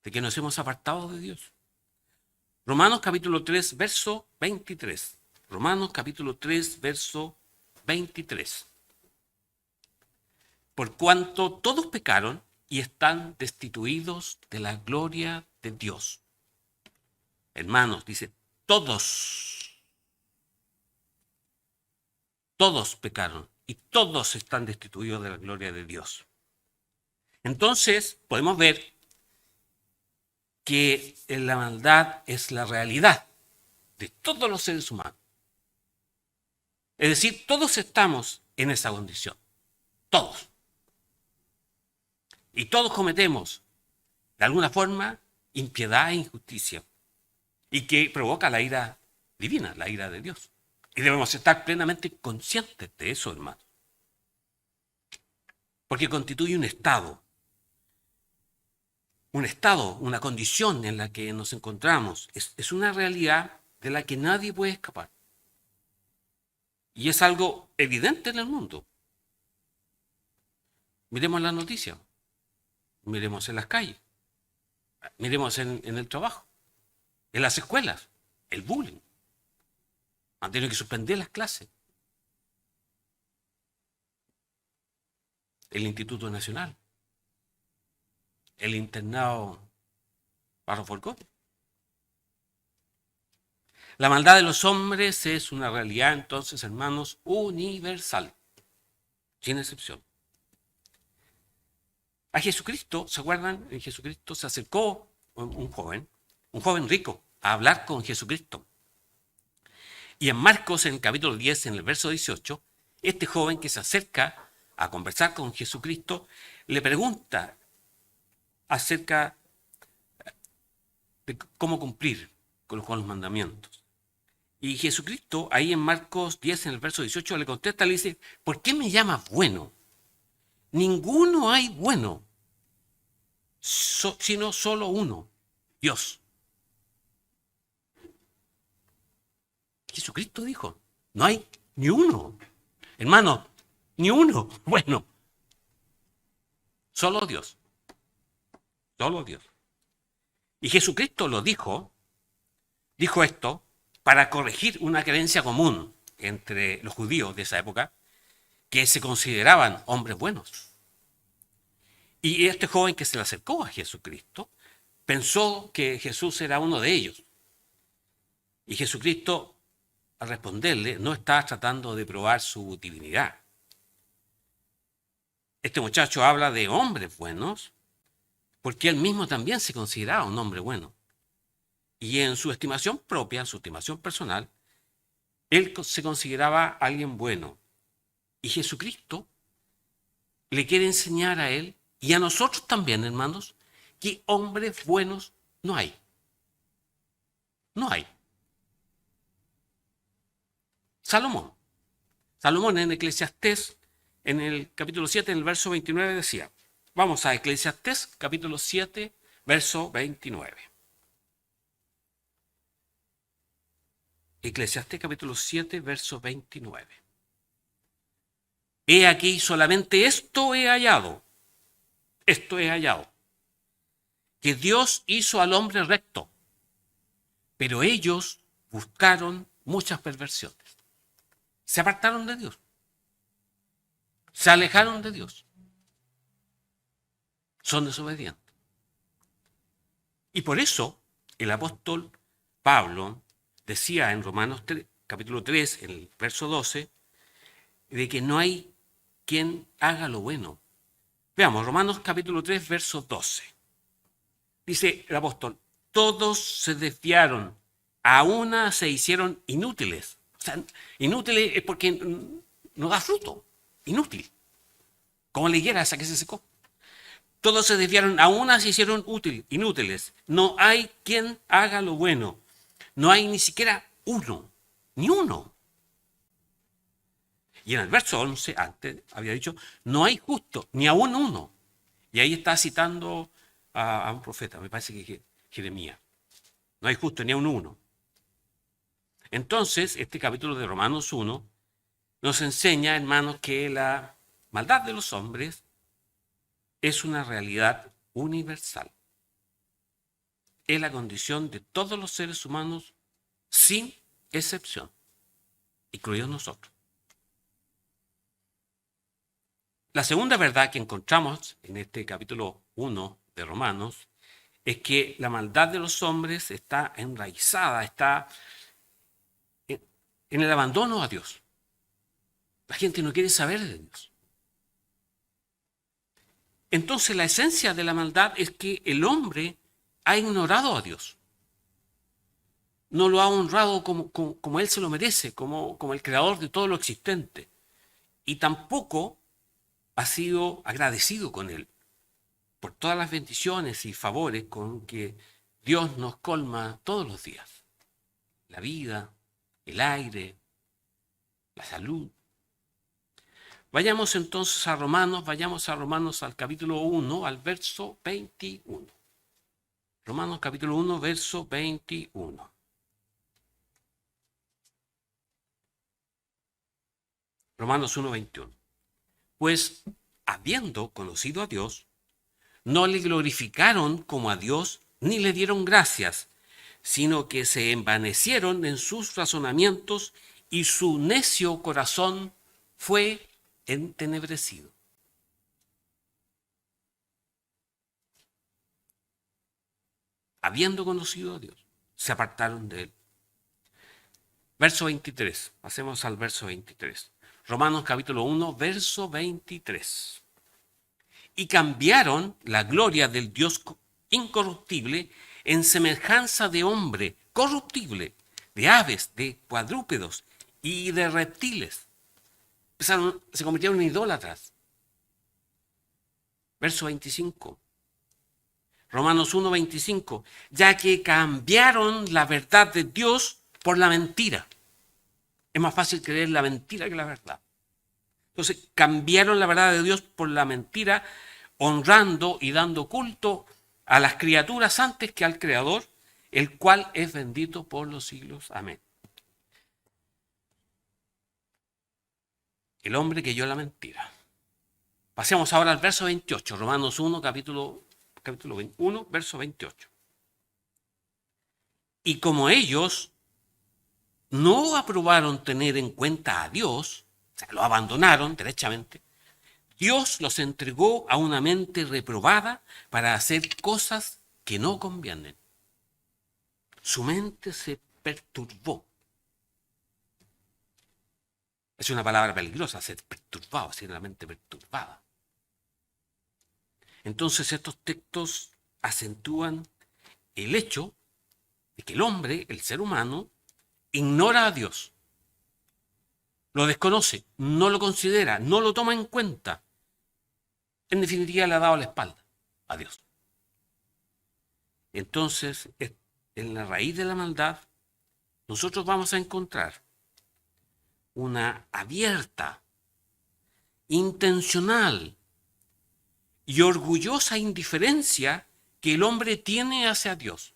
de que nos hemos apartado de Dios. Romanos capítulo 3, verso 23. Romanos capítulo 3, verso 23. Por cuanto todos pecaron y están destituidos de la gloria de Dios. Hermanos, dice, todos pecaron y todos están destituidos de la gloria de Dios. Entonces, podemos ver que la maldad es la realidad de todos los seres humanos. Es decir, todos estamos en esa condición. Todos. Y todos cometemos, de alguna forma, impiedad e injusticia. Y que provoca la ira divina, la ira de Dios. Y debemos estar plenamente conscientes de eso, hermanos. Porque constituye un estado, una condición en la que nos encontramos. Es una realidad de la que nadie puede escapar. Y es algo evidente en el mundo. Miremos las noticias, miremos en las calles, miremos en el trabajo, en las escuelas, el bullying. Han tenido que suspender las clases. El Instituto Nacional, el internado Barro Folcón. La maldad de los hombres es una realidad, entonces, hermanos, universal, sin excepción. A Jesucristo, ¿se acuerdan? En Jesucristo se acercó un joven rico, a hablar con Jesucristo. Y en Marcos, en el capítulo 10, en el verso 18, este joven que se acerca a conversar con Jesucristo, le pregunta acerca de cómo cumplir con los mandamientos. Y Jesucristo, ahí en Marcos 10, en el verso 18, le contesta, le dice, ¿por qué me llamas bueno? Ninguno hay bueno, sino solo uno, Dios. Jesucristo dijo, no hay ni uno, hermano, ni uno bueno. Solo Dios. Solo Dios. Y Jesucristo lo dijo esto para corregir una creencia común entre los judíos de esa época, que se consideraban hombres buenos. Y este joven que se le acercó a Jesucristo pensó que Jesús era uno de ellos. Y Jesucristo, al responderle, no estaba tratando de probar su divinidad. Este muchacho habla de hombres buenos porque él mismo también se consideraba un hombre bueno. Y en su estimación propia, en su estimación personal, él se consideraba alguien bueno. Y Jesucristo le quiere enseñar a él y a nosotros también, hermanos, que hombres buenos no hay. No hay. Salomón en Eclesiastés, en el capítulo 7, en el verso 29 decía, vamos a Eclesiastés, capítulo 7, verso 29. Eclesiastés, capítulo 7, verso 29. He aquí, solamente esto he hallado, que Dios hizo al hombre recto, pero ellos buscaron muchas perversiones. Se apartaron de Dios. Se alejaron de Dios. Son desobedientes. Y por eso el apóstol Pablo decía en Romanos 3, capítulo 3, en el verso 12, de que no hay quien haga lo bueno. Veamos, Romanos capítulo 3, verso 12. Dice el apóstol, todos se desviaron, a una se hicieron inútiles. O sea, inútiles es porque no da fruto, inútil. Como la higuera esa que se secó. Todos se desviaron, a una se hicieron inútiles. No hay quien haga lo bueno. No hay ni siquiera uno, ni uno. Y en el verso 11, antes había dicho, no hay justo, ni aún uno. Y ahí está citando a un profeta, me parece que Jeremías. No hay justo, ni aún uno. Entonces, este capítulo de Romanos 1 nos enseña, hermanos, que la maldad de los hombres es una realidad universal. Es la condición de todos los seres humanos sin excepción, incluidos nosotros. La segunda verdad que encontramos en este capítulo 1 de Romanos es que la maldad de los hombres está enraizada, está en el abandono a Dios. La gente no quiere saber de Dios. Entonces la esencia de la maldad es que el hombre ha ignorado a Dios. No lo ha honrado como él se lo merece, como el creador de todo lo existente. Y tampoco ha sido agradecido con él por todas las bendiciones y favores con que Dios nos colma todos los días. La vida, el aire, la salud. Vayamos entonces a Romanos al capítulo 1, al verso 21. Romanos capítulo 1, verso 21. Romanos 1, 21. Pues, habiendo conocido a Dios, no le glorificaron como a Dios, ni le dieron gracias, sino que se envanecieron en sus razonamientos y su necio corazón fue entenebrecido. Habiendo conocido a Dios, se apartaron de él. Verso 23. Pasemos al verso 23. Romanos capítulo 1, verso 23. Y cambiaron la gloria del Dios incorruptible en semejanza de hombre corruptible, de aves, de cuadrúpedos y de reptiles. Se convirtieron en idólatras. Verso 25. Romanos 1, 25. Ya que cambiaron la verdad de Dios por la mentira. Es más fácil creer la mentira que la verdad. Entonces, cambiaron la verdad de Dios por la mentira, honrando y dando culto a las criaturas antes que al Creador, el cual es bendito por los siglos. Amén. El hombre creyó la mentira. Pasemos ahora al verso 28, Romanos 1, capítulo 1, verso 28. Y como ellos no aprobaron tener en cuenta a Dios, o sea, lo abandonaron derechamente, Dios los entregó a una mente reprobada para hacer cosas que no convienen. Su mente se perturbó. Es una palabra peligrosa, ser perturbado, decir la mente perturbada. Entonces estos textos acentúan el hecho de que el hombre, el ser humano, ignora a Dios. Lo desconoce, no lo considera, no lo toma en cuenta. En definitiva, le ha dado la espalda a Dios. Entonces, en la raíz de la maldad, nosotros vamos a encontrar una abierta, intencional y orgullosa indiferencia que el hombre tiene hacia Dios.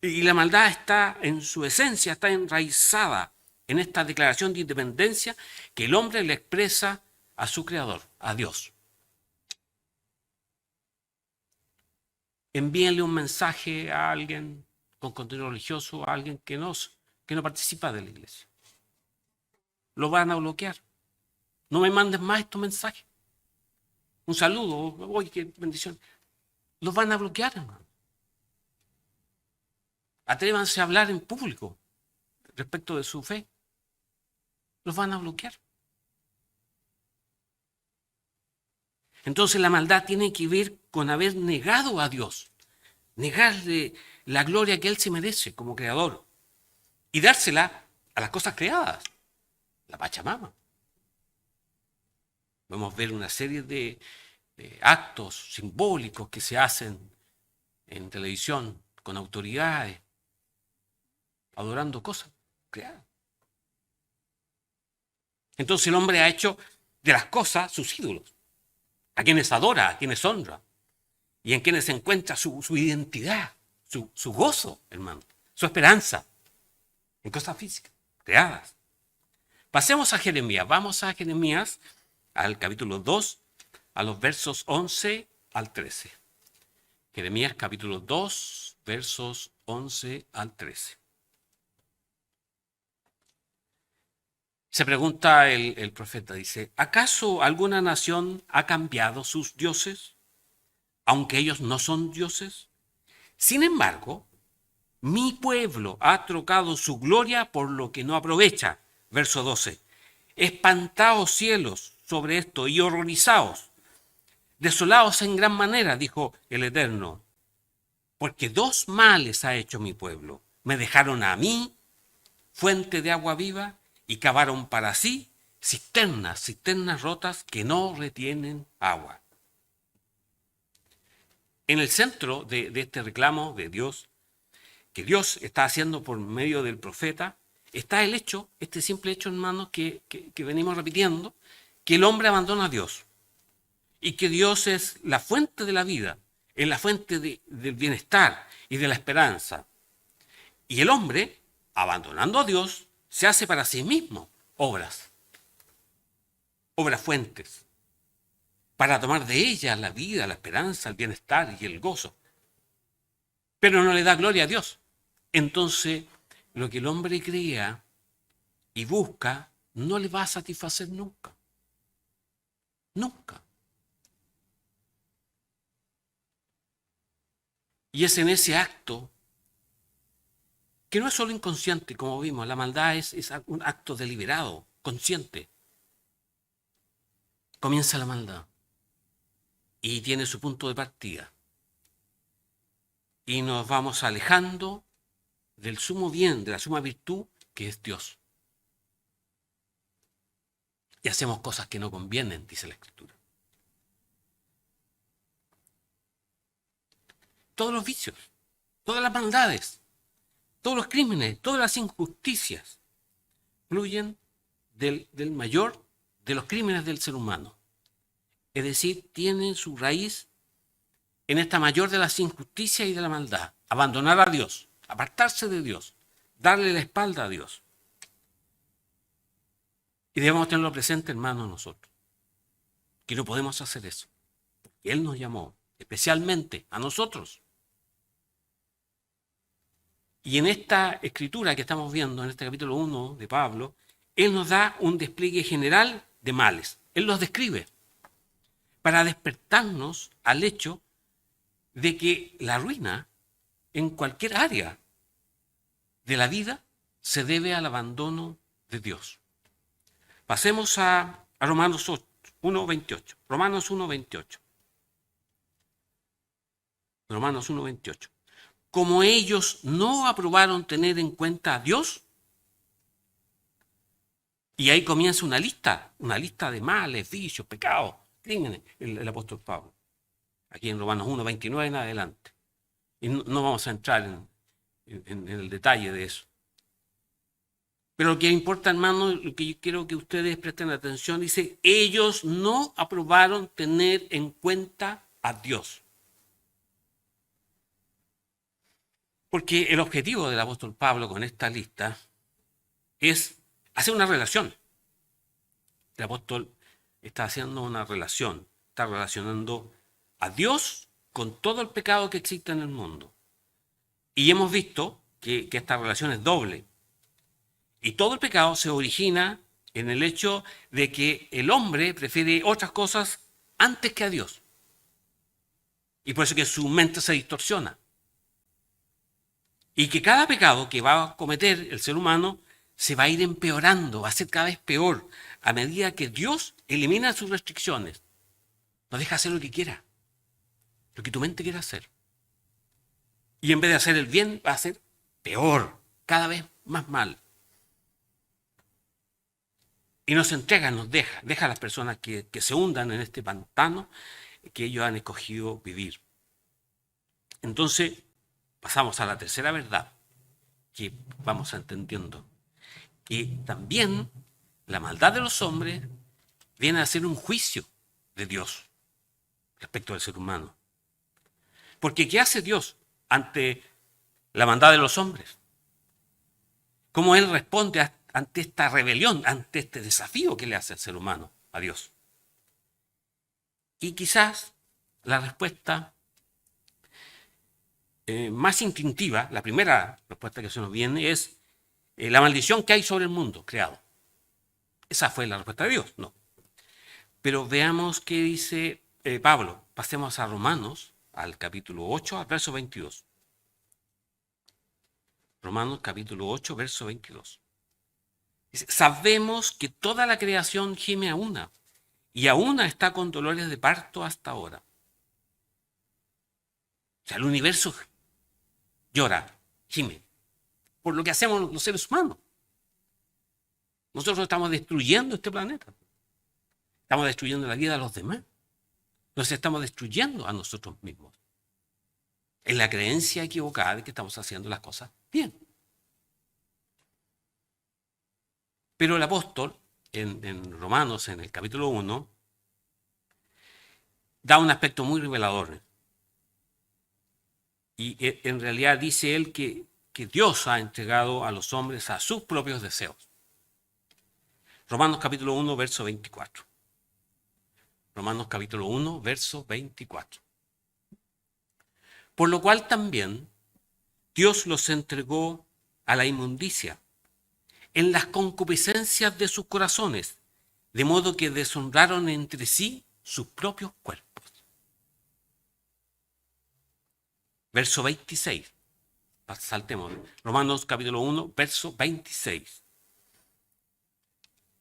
Y la maldad está en su esencia, está enraizada en esta declaración de independencia que el hombre le expresa a su Creador, a Dios. Envíenle un mensaje a alguien con contenido religioso, a alguien que no participa de la iglesia. Lo van a bloquear. No me mandes más estos mensajes. Un saludo, oye, qué bendición. Los van a bloquear, hermano. Atrévanse a hablar en público respecto de su fe. los van a bloquear. Entonces la maldad tiene que ver con haber negado a Dios, negarle la gloria que Él se merece como creador y dársela a las cosas creadas, la Pachamama. Vamos a ver una serie de actos simbólicos que se hacen en televisión con autoridades, adorando cosas creadas. Entonces el hombre ha hecho de las cosas sus ídolos, a quienes adora, a quienes honra, y en quienes se encuentra su identidad, su gozo, hermano, su esperanza, en cosas físicas, creadas. Pasemos a Jeremías, vamos a Jeremías, al capítulo 2, a los versos 11 al 13. Jeremías capítulo 2, versos 11 al 13. Se pregunta el profeta, dice, ¿acaso alguna nación ha cambiado sus dioses, aunque ellos no son dioses? Sin embargo, mi pueblo ha trocado su gloria por lo que no aprovecha. Verso 12. Espantaos cielos sobre esto y horrorizaos. Desolaos en gran manera, dijo el Eterno, porque dos males ha hecho mi pueblo. Me dejaron a mí, fuente de agua viva, y cavaron para sí cisternas rotas que no retienen agua. En el centro de este reclamo de Dios, que Dios está haciendo por medio del profeta, está el hecho, este simple hecho, hermanos, que venimos repitiendo, que el hombre abandona a Dios y que Dios es la fuente de la vida, es la fuente del bienestar y de la esperanza. Y el hombre, abandonando a Dios, se hace para sí mismo obras fuentes, para tomar de ellas la vida, la esperanza, el bienestar y el gozo. Pero no le da gloria a Dios. Entonces, lo que el hombre crea y busca no le va a satisfacer nunca. Nunca. Y es en ese acto, que no es solo inconsciente, como vimos, la maldad es un acto deliberado, consciente. Comienza la maldad y tiene su punto de partida. Y nos vamos alejando del sumo bien, de la suma virtud, que es Dios. Y hacemos cosas que no convienen, dice la Escritura. Todos los vicios, todas las maldades, todos los crímenes, todas las injusticias fluyen del mayor de los crímenes del ser humano. Es decir, tienen su raíz en esta mayor de las injusticias y de la maldad. Abandonar a Dios, apartarse de Dios, darle la espalda a Dios. Y debemos tenerlo presente, hermanos, nosotros, que no podemos hacer eso. Él nos llamó especialmente a nosotros. Y en esta escritura que estamos viendo, en este capítulo 1 de Pablo, Él nos da un despliegue general de males. Él los describe para despertarnos al hecho de que la ruina en cualquier área de la vida se debe al abandono de Dios. Pasemos a Romanos 1:28. Romanos 1:28. Romanos 1:28. Como ellos no aprobaron tener en cuenta a Dios, y ahí comienza una lista de males, vicios, pecados, crímenes, el apóstol Pablo. Aquí en Romanos 1:29 en adelante. Y no vamos a entrar en el detalle de eso. Pero lo que importa, hermano, lo que yo quiero que ustedes presten atención, dice, ellos no aprobaron tener en cuenta a Dios. Porque el objetivo del apóstol Pablo con esta lista es hacer una relación. El apóstol está haciendo una relación, está relacionando a Dios con todo el pecado que existe en el mundo. Y hemos visto que esta relación es doble. Y todo el pecado se origina en el hecho de que el hombre prefiere otras cosas antes que a Dios. Y por eso que su mente se distorsiona. Y que cada pecado que va a cometer el ser humano se va a ir empeorando, va a ser cada vez peor, a medida que Dios elimina sus restricciones. Nos deja hacer lo que quiera, lo que tu mente quiera hacer. Y en vez de hacer el bien, va a ser peor, cada vez más mal. Y nos entrega, nos deja a las personas que se hundan en este pantano que ellos han escogido vivir. Entonces, pasamos a la tercera verdad que vamos entendiendo. Que también la maldad de los hombres viene a ser un juicio de Dios respecto al ser humano. Porque ¿qué hace Dios ante la maldad de los hombres? ¿Cómo Él responde ante esta rebelión, ante este desafío que le hace el ser humano a Dios? Y quizás la respuesta más instintiva, la primera respuesta que se nos viene es la maldición que hay sobre el mundo creado. Esa fue la respuesta de Dios, no. Pero veamos qué dice Pablo. Pasemos a Romanos, al capítulo 8, al verso 22. Romanos capítulo 8, verso 22. Dice, sabemos que toda la creación gime a una, y a una está con dolores de parto hasta ahora. O sea, el universo llora, gime, por lo que hacemos los seres humanos. Nosotros estamos destruyendo este planeta. Estamos destruyendo la vida de los demás. Nos estamos destruyendo a nosotros mismos. En la creencia equivocada de que estamos haciendo las cosas bien. Pero el apóstol, en Romanos, en el capítulo 1, da un aspecto muy revelador. Y en realidad dice él que Dios ha entregado a los hombres a sus propios deseos. Romanos capítulo 1, verso 24. Romanos capítulo 1, verso 24. Por lo cual también Dios los entregó a la inmundicia en las concupiscencias de sus corazones, de modo que deshonraron entre sí sus propios cuerpos. Verso 26. Saltemos. Romanos capítulo 1, verso 26.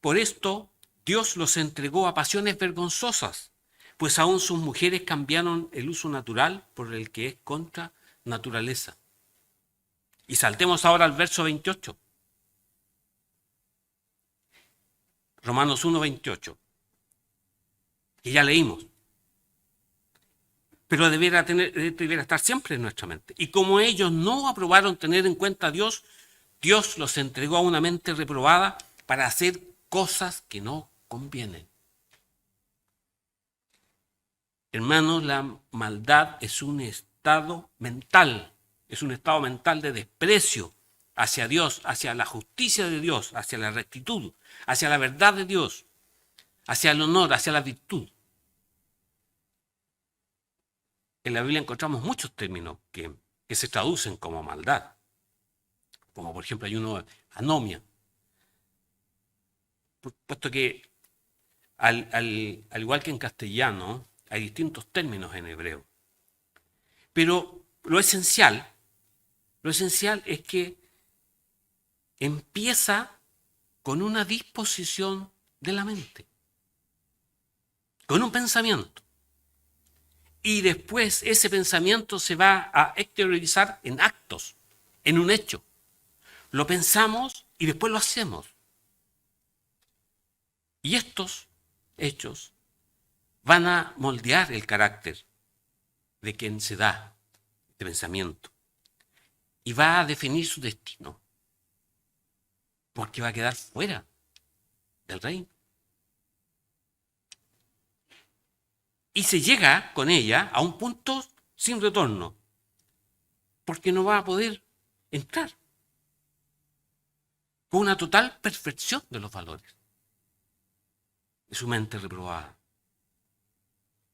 Por esto Dios los entregó a pasiones vergonzosas, pues aún sus mujeres cambiaron el uso natural por el que es contra naturaleza. Y saltemos ahora al verso 28. Romanos 1, 28. Que ya leímos. Pero debiera estar siempre en nuestra mente. Y como ellos no aprobaron tener en cuenta a Dios, Dios los entregó a una mente reprobada para hacer cosas que no convienen. Hermanos, la maldad es un estado mental de desprecio hacia Dios, hacia la justicia de Dios, hacia la rectitud, hacia la verdad de Dios, hacia el honor, hacia la virtud. En la Biblia encontramos muchos términos que se traducen como maldad. Como por ejemplo hay uno, anomia. Puesto que al igual que en castellano, hay distintos términos en hebreo. Pero lo esencial es que empieza con una disposición de la mente, con un pensamiento. Y después ese pensamiento se va a exteriorizar en actos, en un hecho. Lo pensamos y después lo hacemos. Y estos hechos van a moldear el carácter de quien se da este pensamiento. Y va a definir su destino. Porque va a quedar fuera del reino. Y se llega con ella a un punto sin retorno. Porque no va a poder entrar. Con una total perfección de los valores de su mente reprobada.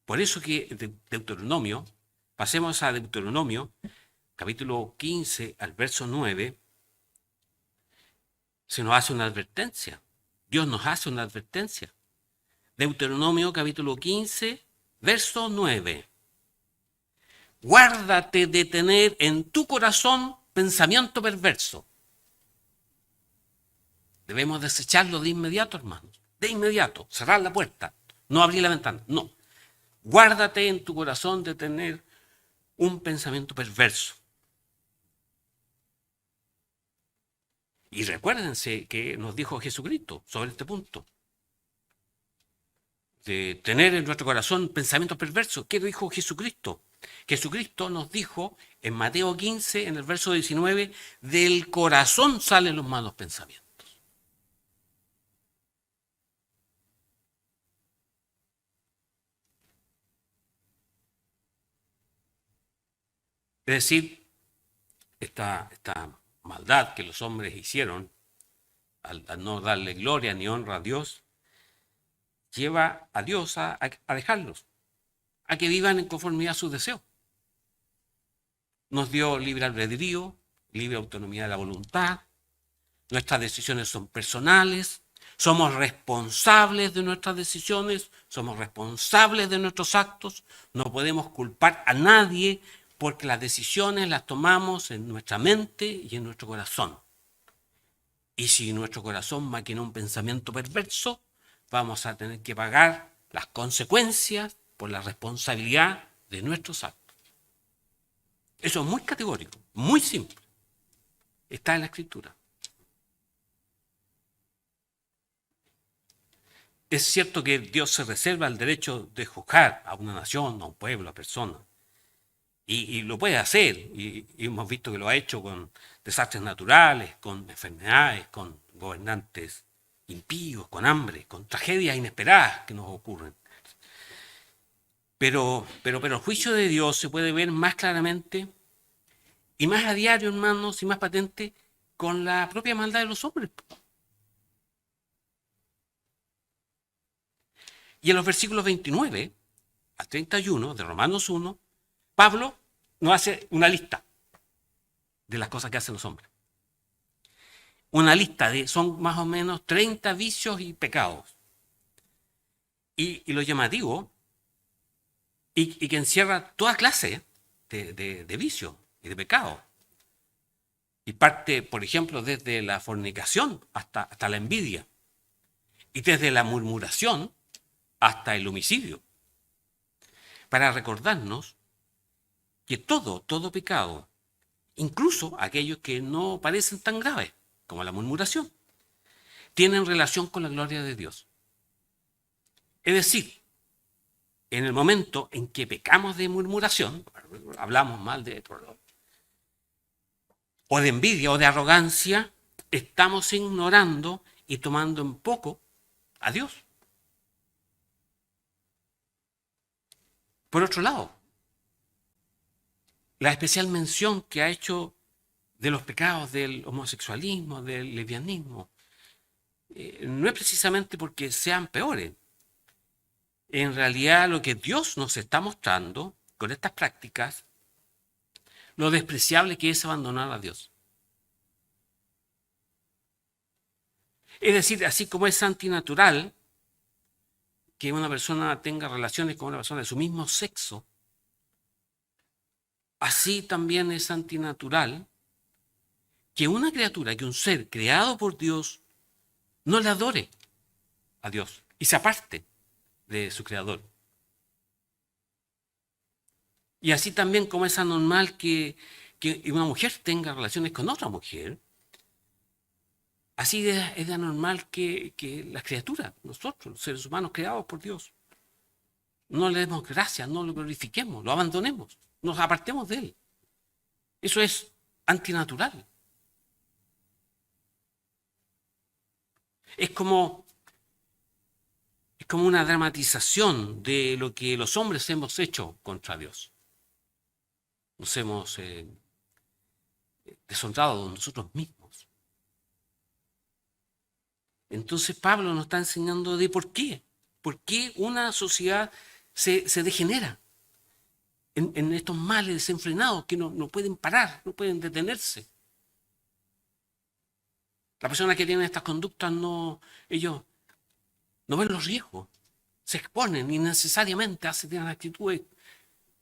Por eso que Deuteronomio, pasemos a Deuteronomio, capítulo 15 al verso 9, se nos hace una advertencia. Dios nos hace una advertencia. Deuteronomio capítulo 15, verso 9. Guárdate de tener en tu corazón pensamiento perverso. Debemos desecharlo de inmediato, hermanos. De inmediato. Cerrar la puerta. No abrir la ventana. No. Guárdate en tu corazón de tener un pensamiento perverso. Y recuérdense que nos dijo Jesucristo sobre este punto. De tener en nuestro corazón pensamientos perversos. ¿Qué dijo Jesucristo? Jesucristo nos dijo en Mateo 15, en el verso 19, del corazón salen los malos pensamientos. Es decir, esta maldad que los hombres hicieron al no darle gloria ni honra a Dios, lleva a Dios a dejarlos, a que vivan en conformidad a sus deseos. Nos dio libre albedrío, libre autonomía de la voluntad, nuestras decisiones son personales, somos responsables de nuestras decisiones, somos responsables de nuestros actos, no podemos culpar a nadie porque las decisiones las tomamos en nuestra mente y en nuestro corazón. Y si nuestro corazón maquina un pensamiento perverso, vamos a tener que pagar las consecuencias por la responsabilidad de nuestros actos. Eso es muy categórico, muy simple. Está en la Escritura. Es cierto que Dios se reserva el derecho de juzgar a una nación, a un pueblo, a personas. Y lo puede hacer. Y hemos visto que lo ha hecho con desastres naturales, con enfermedades, con gobernantes impíos, con hambre, con tragedias inesperadas que nos ocurren. Pero el juicio de Dios se puede ver más claramente y más a diario, hermanos, y más patente con la propia maldad de los hombres. Y en los versículos 29 al 31 de Romanos 1, Pablo nos hace una lista de las cosas que hacen los hombres. Una lista son más o menos 30 vicios y pecados. Y lo llamativo, y que encierra toda clase de vicios y de pecados. Y parte, por ejemplo, desde la fornicación hasta la envidia. Y desde la murmuración hasta el homicidio. Para recordarnos que todo pecado, incluso aquellos que no parecen tan graves, como la murmuración, tienen relación con la gloria de Dios. Es decir, en el momento en que pecamos de murmuración, hablamos mal de otro, o de envidia o de arrogancia, estamos ignorando y tomando en poco a Dios. Por otro lado, la especial mención que ha hecho de los pecados del homosexualismo, del lesbianismo, no es precisamente porque sean peores. En realidad lo que Dios nos está mostrando con estas prácticas, lo despreciable que es abandonar a Dios. Es decir, así como es antinatural que una persona tenga relaciones con una persona de su mismo sexo, así también es antinatural que una criatura, que un ser creado por Dios, no le adore a Dios y se aparte de su creador. Y así también como es anormal que una mujer tenga relaciones con otra mujer, así es de anormal que las criaturas, nosotros, los seres humanos creados por Dios, no le demos gracias, no lo glorifiquemos, lo abandonemos, nos apartemos de él. Eso es antinatural. Es como una dramatización de lo que los hombres hemos hecho contra Dios. Nos hemos deshonrado de nosotros mismos. Entonces Pablo nos está enseñando de por qué. ¿Por qué una sociedad se degenera en estos males desenfrenados que no pueden parar, no pueden detenerse? Las personas que tienen estas conductas, ellos no ven los riesgos, se exponen innecesariamente, tienen actitudes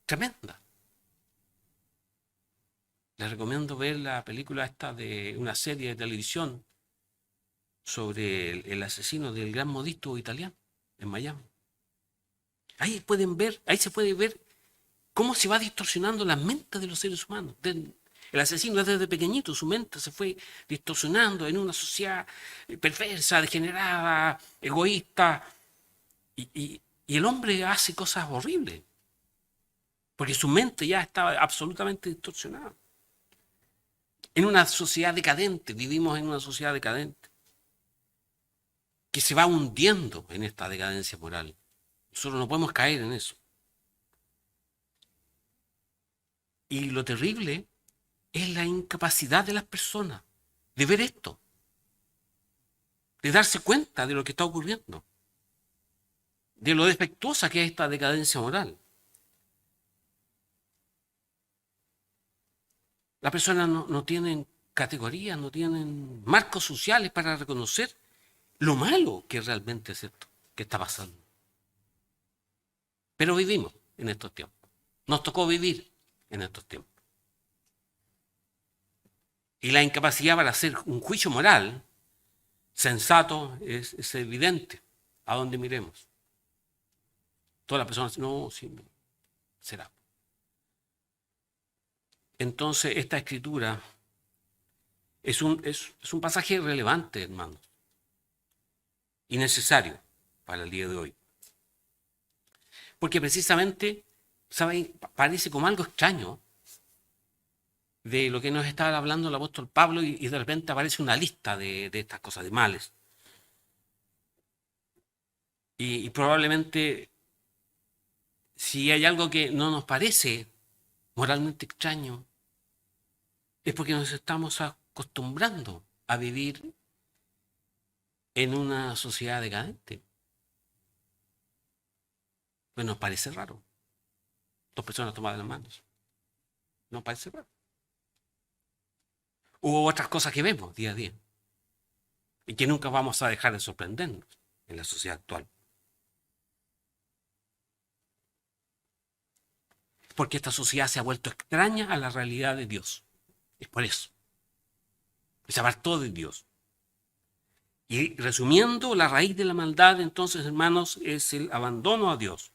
tremendas. Les recomiendo ver la película esta de una serie de televisión sobre el asesino del gran modisto italiano en Miami. Ahí pueden ver, ahí se puede ver cómo se va distorsionando la mente de los seres humanos. El asesino desde pequeñito, su mente se fue distorsionando en una sociedad perversa, degenerada, egoísta. Y el hombre hace cosas horribles, porque su mente ya estaba absolutamente distorsionada. En una sociedad decadente, vivimos en una sociedad decadente, que se va hundiendo en esta decadencia moral. Nosotros no podemos caer en eso. Y lo terrible es la incapacidad de las personas de ver esto, de darse cuenta de lo que está ocurriendo, de lo defectuosa que es esta decadencia moral. Las personas no tienen categorías, no tienen marcos sociales para reconocer lo malo que realmente es esto que está pasando. Pero vivimos en estos tiempos. Nos tocó vivir en estos tiempos. Y la incapacidad para hacer un juicio moral sensato es evidente a donde miremos. Todas las personas dicen, no, sí, será. Entonces, esta escritura es un pasaje relevante, hermanos, y necesario para el día de hoy. Porque precisamente, ¿saben? Parece como algo extraño de lo que nos estaba hablando el apóstol Pablo y de repente aparece una lista de estas cosas, de males. Y probablemente, si hay algo que no nos parece moralmente extraño, es porque nos estamos acostumbrando a vivir en una sociedad decadente. Pues nos parece raro. Dos personas tomadas las manos. Nos parece raro. U otras cosas que vemos día a día y que nunca vamos a dejar de sorprendernos en la sociedad actual. Porque esta sociedad se ha vuelto extraña a la realidad de Dios. Es por eso. Se apartó de Dios. Y resumiendo, la raíz de la maldad, entonces, hermanos, es el abandono a Dios.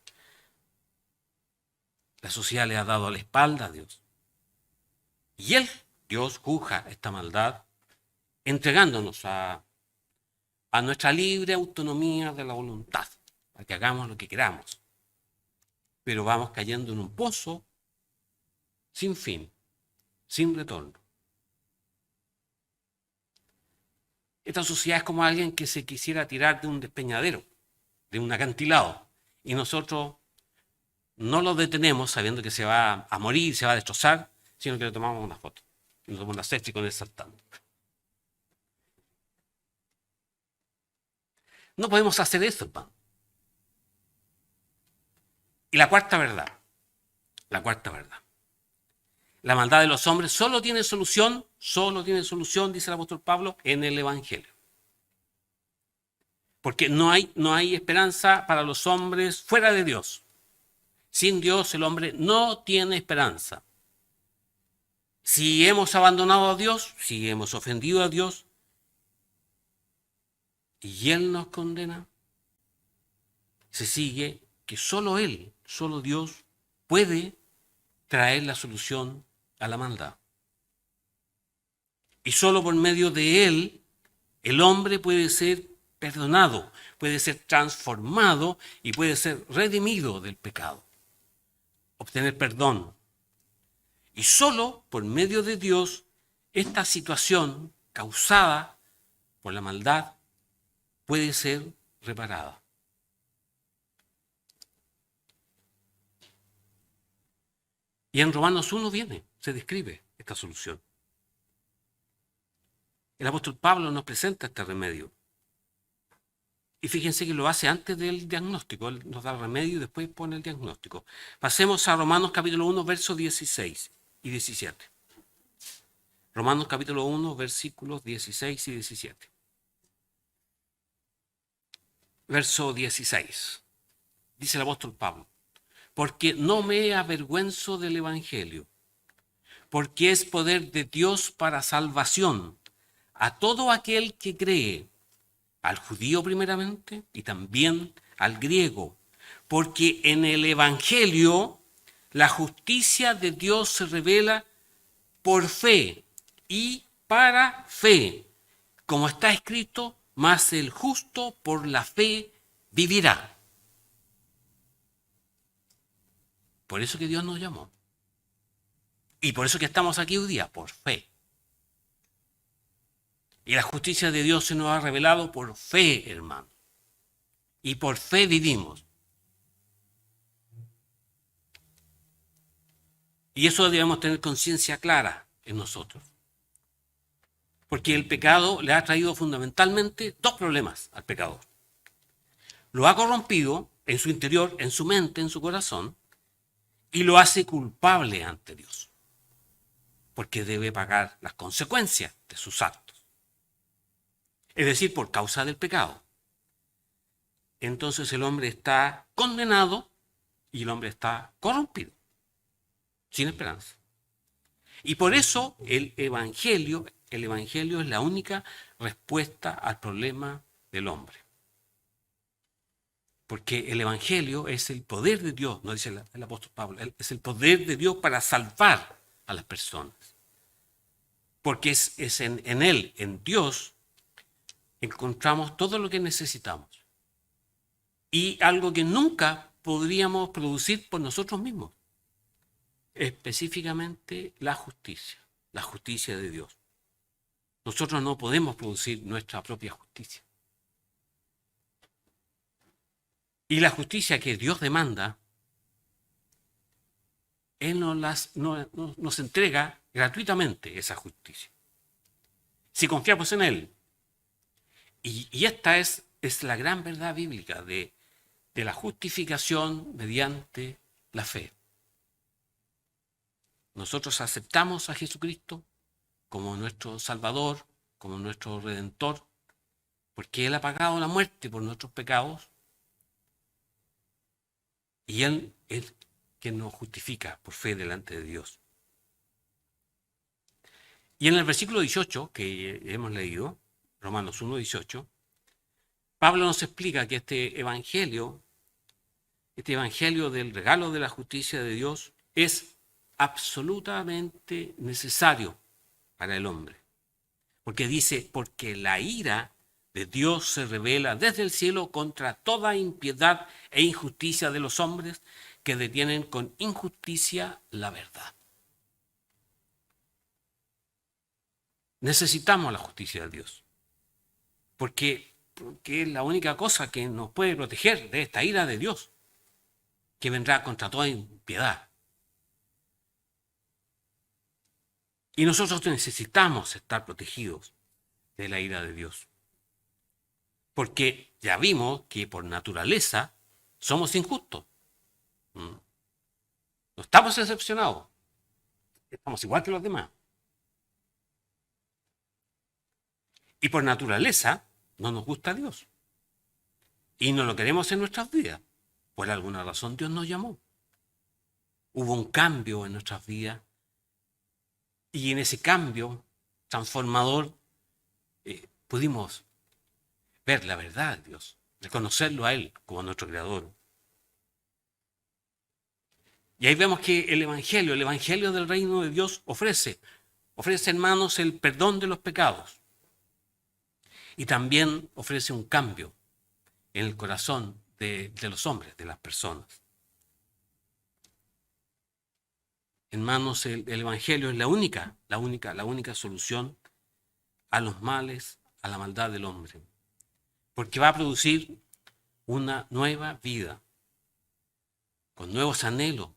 La sociedad le ha dado la espalda a Dios. Y Dios juzga esta maldad entregándonos a nuestra libre autonomía de la voluntad, para que hagamos lo que queramos. Pero vamos cayendo en un pozo sin fin, sin retorno. Esta sociedad es como alguien que se quisiera tirar de un despeñadero, de un acantilado, y nosotros no lo detenemos sabiendo que se va a morir, se va a destrozar, sino que le tomamos una foto. Y nos tomamos una selfie con él saltando. No podemos hacer eso, hermano. Y la cuarta verdad. La maldad de los hombres solo tiene solución, dice el apóstol Pablo, en el Evangelio. Porque no hay esperanza para los hombres fuera de Dios. Sin Dios el hombre no tiene esperanza. Si hemos abandonado a Dios, si hemos ofendido a Dios, y Él nos condena, se sigue que solo Él, solo Dios, puede traer la solución a la maldad. Y solo por medio de Él, el hombre puede ser perdonado, puede ser transformado y puede ser redimido del pecado, obtener perdón. Y solo por medio de Dios, esta situación causada por la maldad puede ser reparada. Y en Romanos 1 se describe esta solución. El apóstol Pablo nos presenta este remedio. Y fíjense que lo hace antes del diagnóstico. Él nos da el remedio y después pone el diagnóstico. Pasemos a Romanos capítulo 1, versos 16 y 17. Romanos capítulo 1, versículos 16 y 17. Verso 16. Dice el apóstol Pablo: porque no me avergüenzo del Evangelio, porque es poder de Dios para salvación a todo aquel que cree, al judío primeramente y también al griego, porque en el Evangelio la justicia de Dios se revela por fe y para fe, como está escrito, mas el justo por la fe vivirá. Por eso que Dios nos llamó. Y por eso que estamos aquí hoy día, por fe. Y la justicia de Dios se nos ha revelado por fe, hermano. Y por fe vivimos. Y eso debemos tener conciencia clara en nosotros. Porque el pecado le ha traído fundamentalmente dos problemas al pecador. Lo ha corrompido en su interior, en su mente, en su corazón, y lo hace culpable ante Dios. Porque debe pagar las consecuencias de sus actos. Es decir, por causa del pecado. Entonces el hombre está condenado y el hombre está corrompido, sin esperanza. Y por eso el Evangelio es la única respuesta al problema del hombre. Porque el Evangelio es el poder de Dios, no dice el apóstol Pablo, es el poder de Dios para salvar a las personas. Porque es en Él, en Dios, encontramos todo lo que necesitamos. Y algo que nunca podríamos producir por nosotros mismos. Específicamente la justicia de Dios. Nosotros no podemos producir nuestra propia justicia. Y la justicia que Dios demanda, Él nos entrega gratuitamente esa justicia. Si confiamos en Él. Y esta es la gran verdad bíblica de la justificación mediante la fe. Nosotros aceptamos a Jesucristo como nuestro Salvador, como nuestro Redentor, porque Él ha pagado la muerte por nuestros pecados y Él es quien nos justifica por fe delante de Dios. Y en el versículo 18 que hemos leído, Romanos 1:18, Pablo nos explica que este evangelio del regalo de la justicia de Dios es absolutamente necesario para el hombre. Porque dice, porque la ira de Dios se revela desde el cielo contra toda impiedad e injusticia de los hombres que detienen con injusticia la verdad. Necesitamos la justicia de Dios. Porque es la única cosa que nos puede proteger de esta ira de Dios, que vendrá contra toda impiedad. Y nosotros necesitamos estar protegidos de la ira de Dios. Porque ya vimos que por naturaleza somos injustos. No estamos excepcionados. Estamos igual que los demás. Y por naturaleza no nos gusta Dios. Y no lo queremos en nuestras vidas. Por alguna razón Dios nos llamó. Hubo un cambio en nuestras vidas. Y en ese cambio transformador pudimos ver la verdad de Dios, reconocerlo a Él como nuestro Creador. Y ahí vemos que el Evangelio del reino de Dios ofrece, hermanos, el perdón de los pecados. Y también ofrece un cambio en el corazón de los hombres, de las personas. Hermanos, el Evangelio es la única solución a los males, a la maldad del hombre. Porque va a producir una nueva vida, con nuevos anhelos,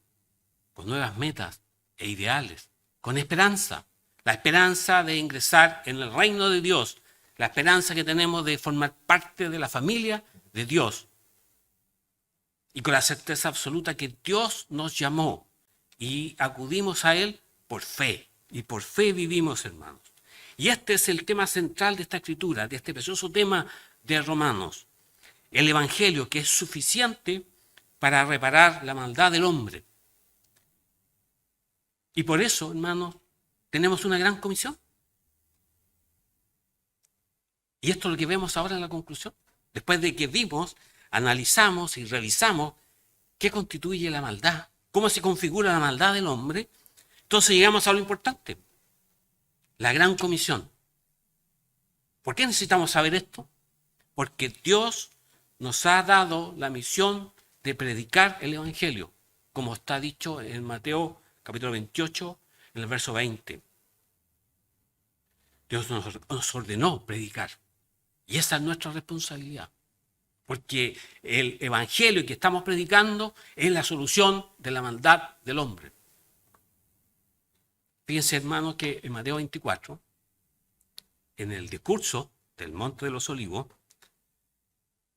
con nuevas metas e ideales, con esperanza. La esperanza de ingresar en el reino de Dios, la esperanza que tenemos de formar parte de la familia de Dios. Y con la certeza absoluta que Dios nos llamó y acudimos a Él por fe. Y por fe vivimos, hermanos. Y este es el tema central de esta escritura, de este precioso tema de Romanos. El Evangelio, que es suficiente para reparar la maldad del hombre. Y por eso, hermanos, tenemos una gran comisión. Y esto es lo que vemos ahora en la conclusión. Después de que vimos, analizamos y revisamos qué constituye la maldad, cómo se configura la maldad del hombre, entonces llegamos a lo importante, la gran comisión. ¿Por qué necesitamos saber esto? Porque Dios nos ha dado la misión de predicar el Evangelio, como está dicho en Mateo capítulo 28, en el verso 20. Dios nos ordenó predicar. Y esa es nuestra responsabilidad. Porque el Evangelio que estamos predicando es la solución de la maldad del hombre. Fíjense, hermanos, que en Mateo 24, en el discurso del Monte de los Olivos,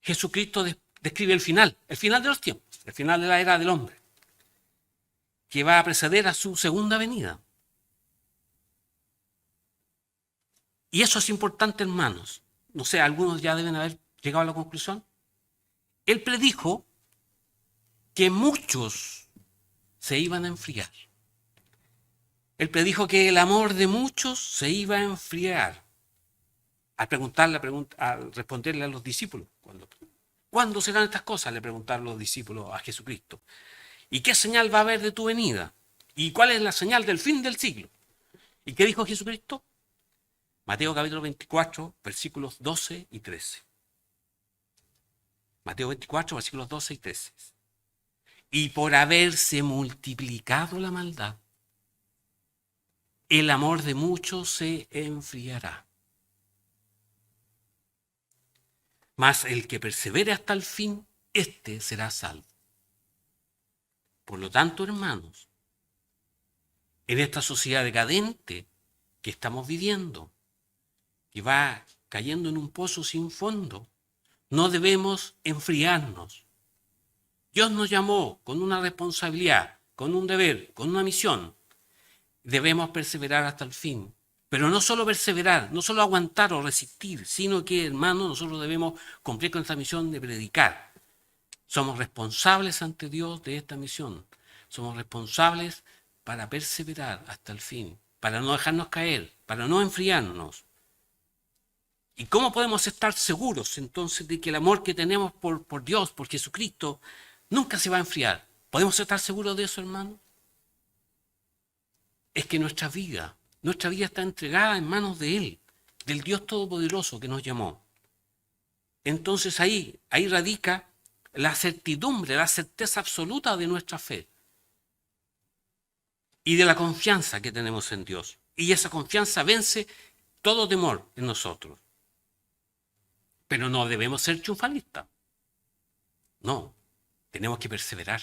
Jesucristo describe el final de los tiempos, el final de la era del hombre, que va a preceder a su segunda venida. Y eso es importante, hermanos. No sé, algunos ya deben haber llegado a la conclusión. Él predijo que muchos se iban a enfriar. Él predijo que el amor de muchos se iba a enfriar. Al responderle a los discípulos, ¿cuándo serán estas cosas?, le preguntaron los discípulos a Jesucristo. ¿Y qué señal va a haber de tu venida? ¿Y cuál es la señal del fin del siglo? ¿Y qué dijo Jesucristo? Mateo capítulo 24, versículos 12 y 13. Mateo 24, versículos 12 y 13. Y por haberse multiplicado la maldad, el amor de muchos se enfriará. Mas el que persevere hasta el fin, éste será salvo. Por lo tanto, hermanos, en esta sociedad decadente que estamos viviendo, que va cayendo en un pozo sin fondo, no debemos enfriarnos. Dios nos llamó con una responsabilidad, con un deber, con una misión. Debemos perseverar hasta el fin. Pero no solo perseverar, no solo aguantar o resistir, sino que, hermanos, nosotros debemos cumplir con esta misión de predicar. Somos responsables ante Dios de esta misión. Somos responsables para perseverar hasta el fin, para no dejarnos caer, para no enfriarnos. ¿Y cómo podemos estar seguros entonces de que el amor que tenemos por Dios, por Jesucristo, nunca se va a enfriar? ¿Podemos estar seguros de eso, hermano? Es que nuestra vida está entregada en manos de Él, del Dios Todopoderoso que nos llamó. Entonces ahí radica la certidumbre, la certeza absoluta de nuestra fe y de la confianza que tenemos en Dios. Y esa confianza vence todo temor en nosotros. Pero no debemos ser triunfalistas. No, tenemos que perseverar.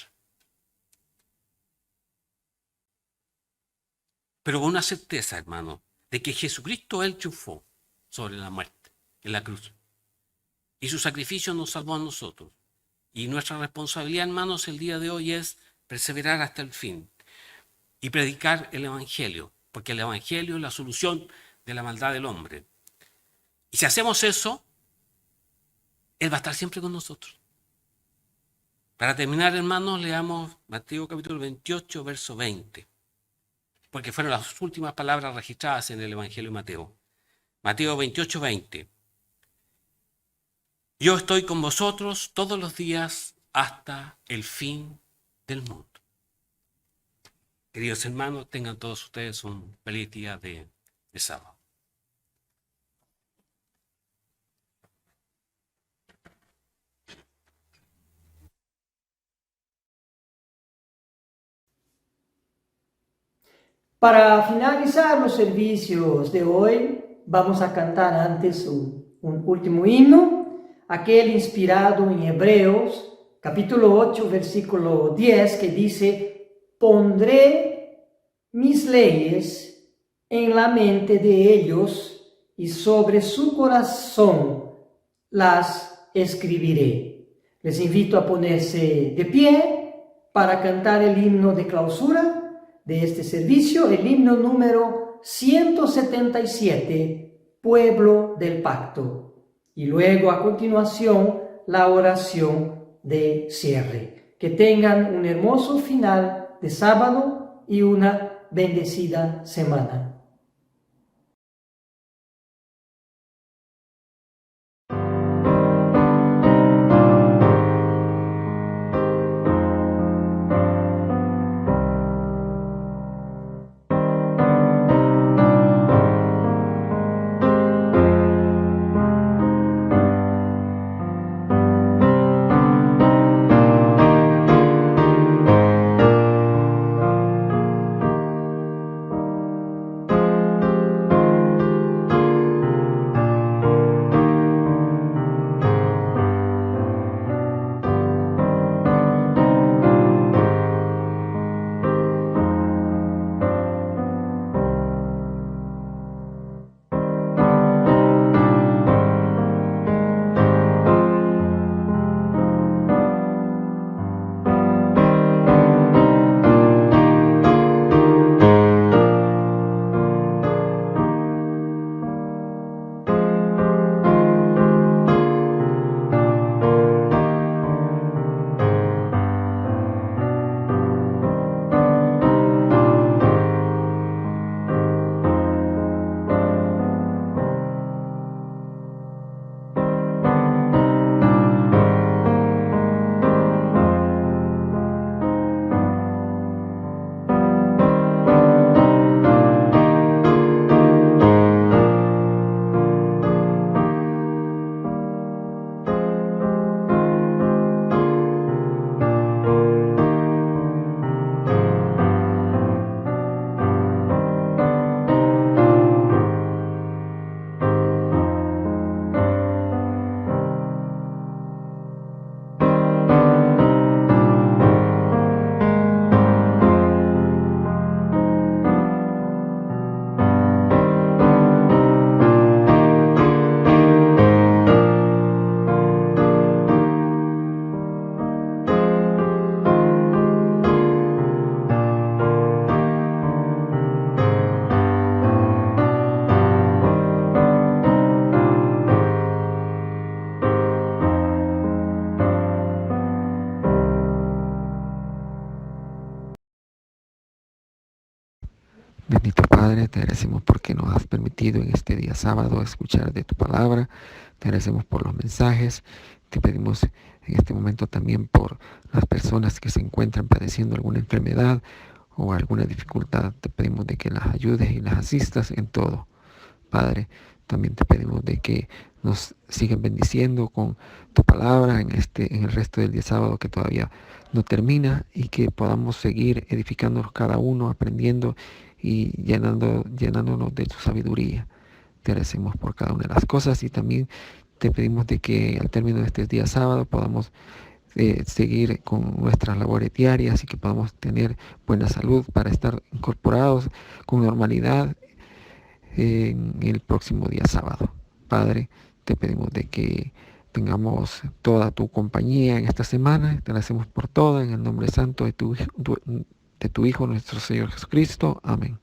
Pero con una certeza, hermano, de que Jesucristo, Él triunfó sobre la muerte, en la cruz. Y su sacrificio nos salvó a nosotros. Y nuestra responsabilidad, hermanos, el día de hoy es perseverar hasta el fin y predicar el Evangelio, porque el Evangelio es la solución de la maldad del hombre. Y si hacemos eso, Él va a estar siempre con nosotros. Para terminar, hermanos, leamos Mateo capítulo 28, verso 20. Porque fueron las últimas palabras registradas en el Evangelio de Mateo. Mateo 28, 20. Yo estoy con vosotros todos los días hasta el fin del mundo. Queridos hermanos, tengan todos ustedes un feliz día de sábado. Para finalizar los servicios de hoy, vamos a cantar antes un último himno, aquel inspirado en Hebreos, capítulo 8, versículo 10, que dice: pondré mis leyes en la mente de ellos y sobre su corazón las escribiré. Les invito a ponerse de pie para cantar el himno de clausura de este servicio, el himno número 177, Pueblo del Pacto. Y luego, a continuación, la oración de cierre. Que tengan un hermoso final de sábado y una bendecida semana. Bendito Padre, te agradecemos porque nos has permitido en este día sábado escuchar de tu palabra. Te agradecemos por los mensajes. Te pedimos en este momento también por las personas que se encuentran padeciendo alguna enfermedad o alguna dificultad. Te pedimos de que las ayudes y las asistas en todo. Padre, también te pedimos de que nos sigan bendiciendo con tu palabra en el resto del día sábado que todavía no termina, y que podamos seguir edificándonos cada uno, aprendiendo y llenándonos de tu sabiduría. Te agradecemos por cada una de las cosas, y también te pedimos de que al término de este día sábado podamos seguir con nuestras labores diarias y que podamos tener buena salud para estar incorporados con normalidad en el próximo día sábado. Padre, te pedimos de que tengamos toda tu compañía en esta semana. Te agradecemos por todo, en el nombre santo de tu Hijo, nuestro Señor Jesucristo. Amén.